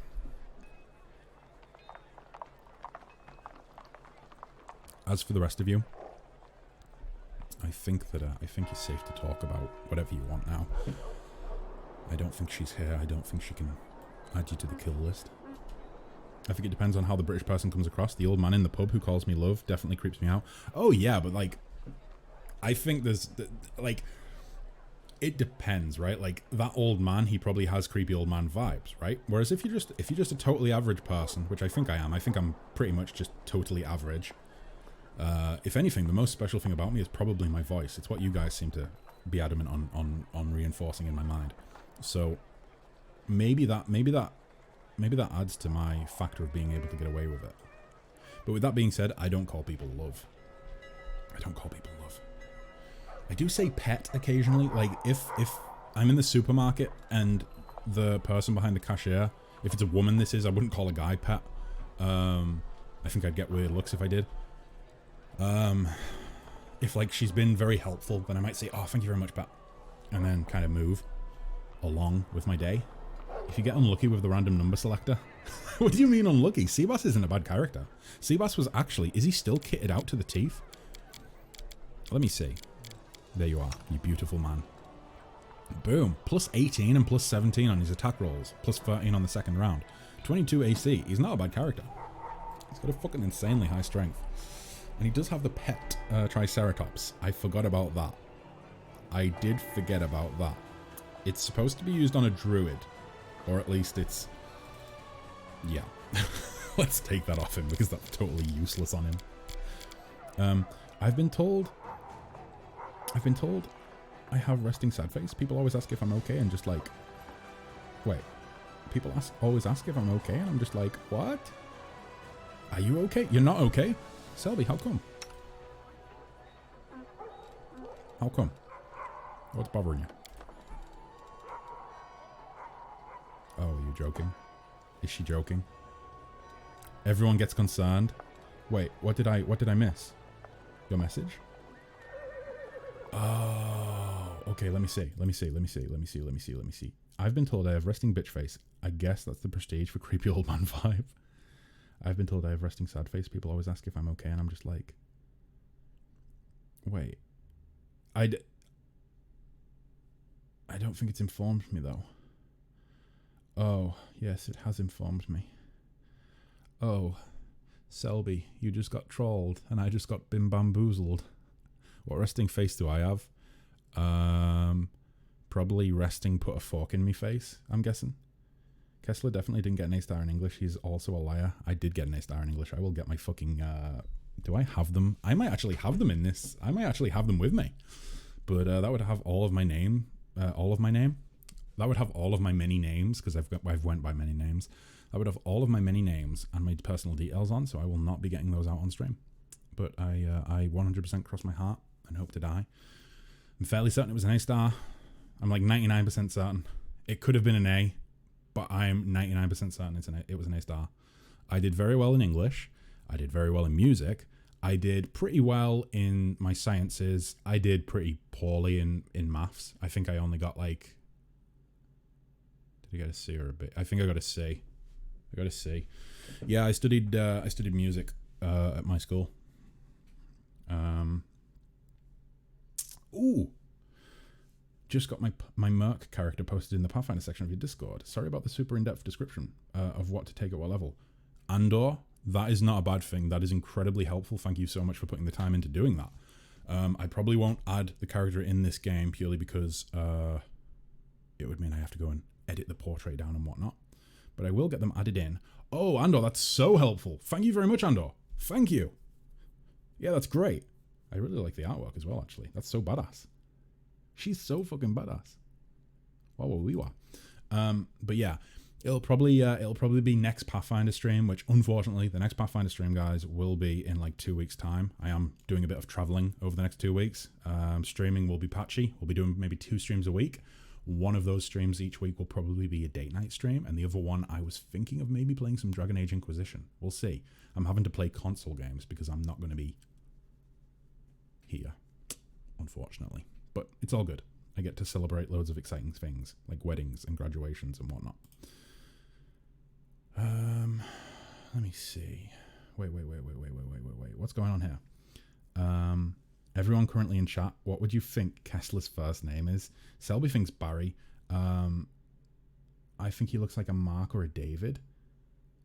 As for the rest of you, I think it's safe to talk about whatever you want now. I don't think she's here. I don't think she can add you to the kill list. I think it depends on how the British person comes across. The old man in the pub who calls me love definitely creeps me out. Oh yeah, but like, I think there's like, it depends, right? Like that old man, he probably has creepy old man vibes, right? Whereas if you're just a totally average person, which I think I am, I think I'm pretty much just totally average. If anything, the most special thing about me is probably my voice. It's what you guys seem to be adamant on reinforcing in my mind. So maybe that adds to my factor of being able to get away with it. But with that being said, I don't call people love. I don't call people love. I do say pet occasionally. Like if I'm in the supermarket and the person behind the cashier, if it's a woman this is, I wouldn't call a guy pet. I think I'd get weird looks if I did. If like she's been very helpful, then I might say, oh, thank you very much, pet. And then kind of move along with my day. If you get unlucky with the random number selector. What do you mean unlucky? Seabass isn't a bad character. Seabass was actually... Is he still kitted out to the teeth? Let me see. There you are, you beautiful man. Boom. Plus 18 and plus 17 on his attack rolls. Plus 13 on the second round. 22 AC. He's not a bad character. He's got a fucking insanely high strength. And he does have the pet Triceratops. I forgot about that. I did forget about that. It's supposed to be used on a druid. Or at least it's... Yeah. Let's take that off him because that's totally useless on him. I've been told I have resting sad face. People always ask if I'm okay and just like... Wait. People always ask if I'm okay and I'm just like, what? Are you okay? You're not okay? Selby, how come? How come? What's bothering you? Oh, you're joking? Is she joking? Everyone gets concerned. Wait, what did I miss? Your message? Oh, okay, let me see. I've been told I have resting bitch face. I guess that's the prestige for creepy old man vibe. I've been told I have resting sad face. People always ask if I'm okay, and I'm just like... Wait. I don't think it's informed me, though. Oh, yes, it has informed me. Oh, Selby, you just got trolled, and I just got bamboozled. What resting face do I have? Probably resting put a fork in me face, I'm guessing. Kessler definitely didn't get an A-star in English. He's also a liar. I did get an A-star in English. I will get my fucking... do I have them? I might actually have them in this. I might actually have them with me. But that would have all of my name. That would have all of my many names, because I've went by many names. That would have all of my many names and my personal details on, so I will not be getting those out on stream. But I 100% cross my heart and hope to die. I'm fairly certain it was an A-star. I'm like 99% certain. It could have been an A, but I'm 99% certain it was an A-star. I did very well in English. I did very well in music. I did pretty well in my sciences. I did pretty poorly in maths. I think I only got like... Did I get a C or a B? I think I got a C. I got a C. Yeah, I studied music at my school. Ooh. Just got my Merc character posted in the Pathfinder section of your Discord. Sorry about the super in-depth description of what to take at what level. Andor, that is not a bad thing. That is incredibly helpful. Thank you so much for putting the time into doing that. I probably won't add the character in this game purely because it would mean I have to go and edit the portrait down and whatnot. But I will get them added in. Oh, Andor, that's so helpful. Thank you very much, Andor. Thank you. Yeah, that's great. I really like the artwork as well, actually. That's so badass. She's so fucking badass. Wow. But yeah, it'll probably be next Pathfinder stream, which unfortunately the next Pathfinder stream, guys, will be in like 2 weeks' time. I am doing a bit of traveling over the next 2 weeks. Streaming will be patchy. We'll be doing maybe 2 streams a week. One of those streams each week will probably be a date night stream, and the other one I was thinking of maybe playing some Dragon Age Inquisition. We'll see. I'm having to play console games because I'm not going to be here, unfortunately. But it's all good. I get to celebrate loads of exciting things, like weddings and graduations and whatnot. Let me see. Wait. What's going on here? Everyone currently in chat, what would you think Kessler's first name is? Selby thinks Barry. I think he looks like a Mark or a David.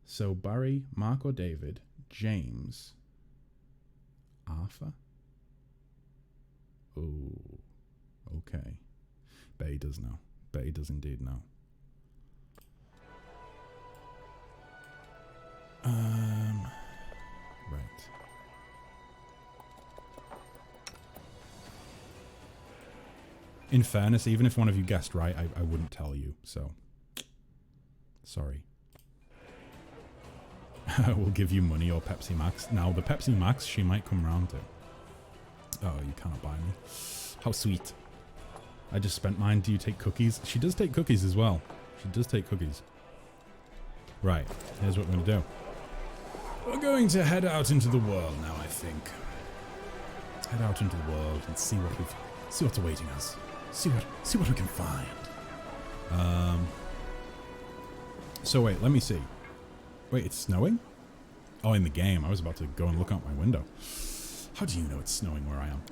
So Barry, Mark or David, James, Arthur. Oh, okay. Betty does know. Betty does indeed know. Right. In fairness, even if one of you guessed right, I wouldn't tell you, so sorry. I will give you money or Pepsi Max. Now, the Pepsi Max she might come round to. Oh, you cannot buy me. How sweet. I just spent mine. Do you take cookies? She does take cookies as well. She does take cookies. Right, here's what we're going to do. We're going to head out into the world now, I think. Head out into the world and see what's awaiting us. See what we can find. So wait, let me see. Wait, it's snowing? Oh, in the game. I was about to go and look out my window. How do you know it's snowing where I am?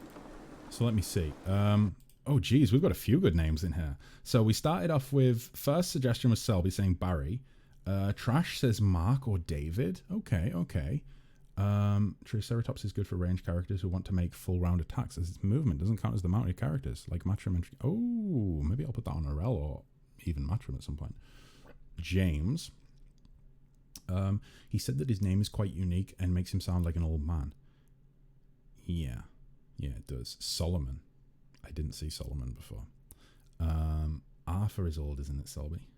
So let me see. Oh geez, we've got a few good names in here. So we started off with, first suggestion was Selby saying Barry. Trash says Mark or David. Okay. Triceratops is good for ranged characters who want to make full round attacks, as its movement doesn't count as the mounted characters, like Matrim and... Oh, maybe I'll put that on Arel or even Matrim at some point. James. He said that his name is quite unique and makes him sound like an old man. Yeah, it does. Solomon. I didn't see Solomon before. Arthur is old, isn't it, Selby?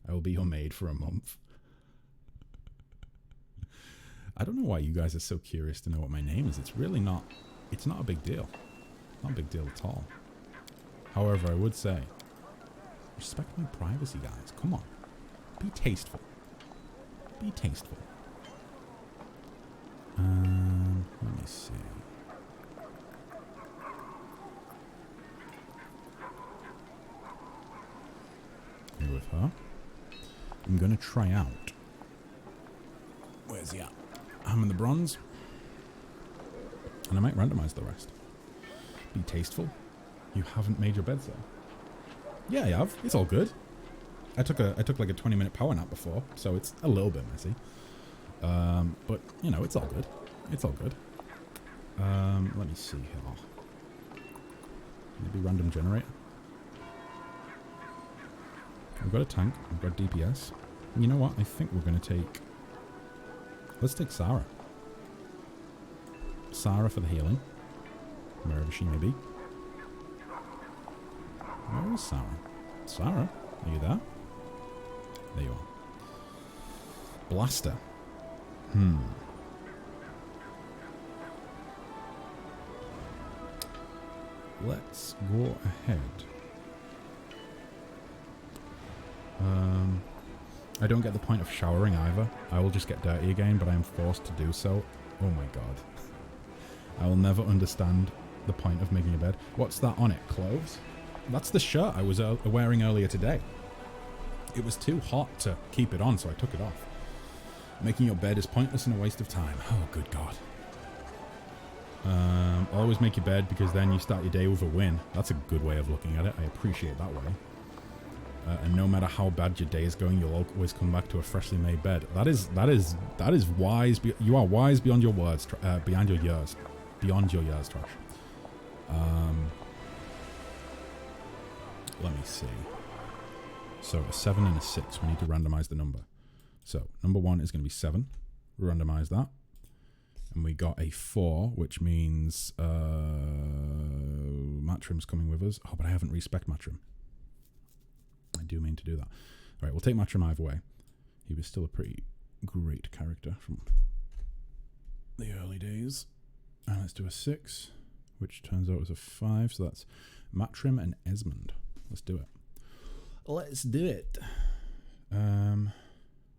I will be your maid for a month. I don't know why you guys are so curious to know what my name is. It's really not... It's not a big deal. Not a big deal at all. However, I would say... Respect my privacy, guys. Come on. Be tasteful. Be tasteful. Let me see. Here with her. I'm going to try out. Where's he at? I'm in the bronze. And I might randomize the rest. Be tasteful. You haven't made your bed, sir. Yeah, I have. It's all good. I took like a 20-minute power nap before, so it's a little bit messy. But you know, it's all good. It's all good. Let me see here. Maybe random generator. We've got a tank. We've got DPS. You know what? I think we're going to take... Let's take Sarah. Sarah for the healing. Wherever she may be. Where is Sarah? Sarah? Are you there? There you are. Blaster. Let's go ahead. I don't get the point of showering either. I will just get dirty again, but I am forced to do so. Oh my god. I will never understand the point of making a bed. What's that on it? Clothes? That's the shirt I was wearing earlier today. It was too hot to keep it on, so I took it off. Making your bed is pointless and a waste of time. Oh, good god. Always make your bed because then you start your day with a win. That's a good way of looking at it. I appreciate that way. And no matter how bad your day is going, you'll always come back to a freshly made bed. That is wise. You are wise beyond your words, beyond your years, Trash. Let me see. So a 7 and a 6. We need to randomize the number. So number 1 is going to be 7. Randomize that. And we got a 4, which means Matrim's coming with us. Oh, but I haven't respec'd Matrim. I do mean to do that. All right, we'll take Matrim either way. He was still a pretty great character from the early days. And let's do a 6, which turns out was a 5. So that's Matrim and Esmond. Let's do it. Let's do it.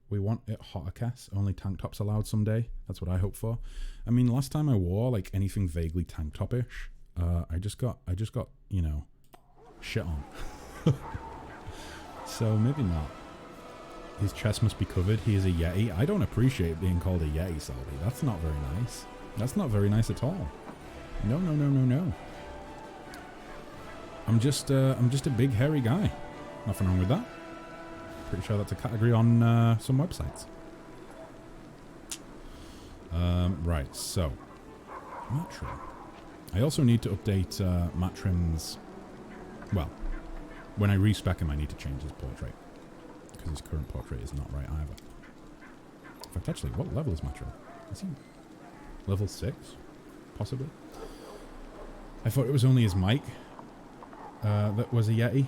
We want it hotter, Cass. Only tank tops allowed someday. That's what I hope for. I mean, last time I wore like anything vaguely tank top-ish, I just got, you know, shit on. So maybe not. His chest must be covered. He is a Yeti. I don't appreciate being called a Yeti, Selby. That's not very nice. That's not very nice at all. No, no, no, no, no. I'm just a big hairy guy. Nothing wrong with that. Pretty sure that's a category on some websites. Right, so Matrim. I also need to update Matrim's. Well, when I respec him, I need to change his portrait because his current portrait is not right either. In fact, actually, what level is Matrim? Is he level 6? Possibly. I thought it was only his mic that was a Yeti.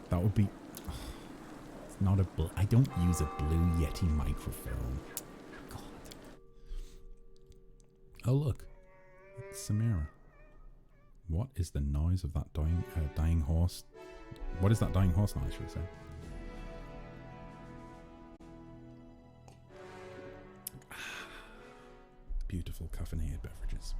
That would be. It's not a. I don't use a blue Yeti microphone. God. Oh look, it's Samira. What is the noise of that dying horse? What is that dying horse noise? Should we say? Beautiful caffeinated beverages.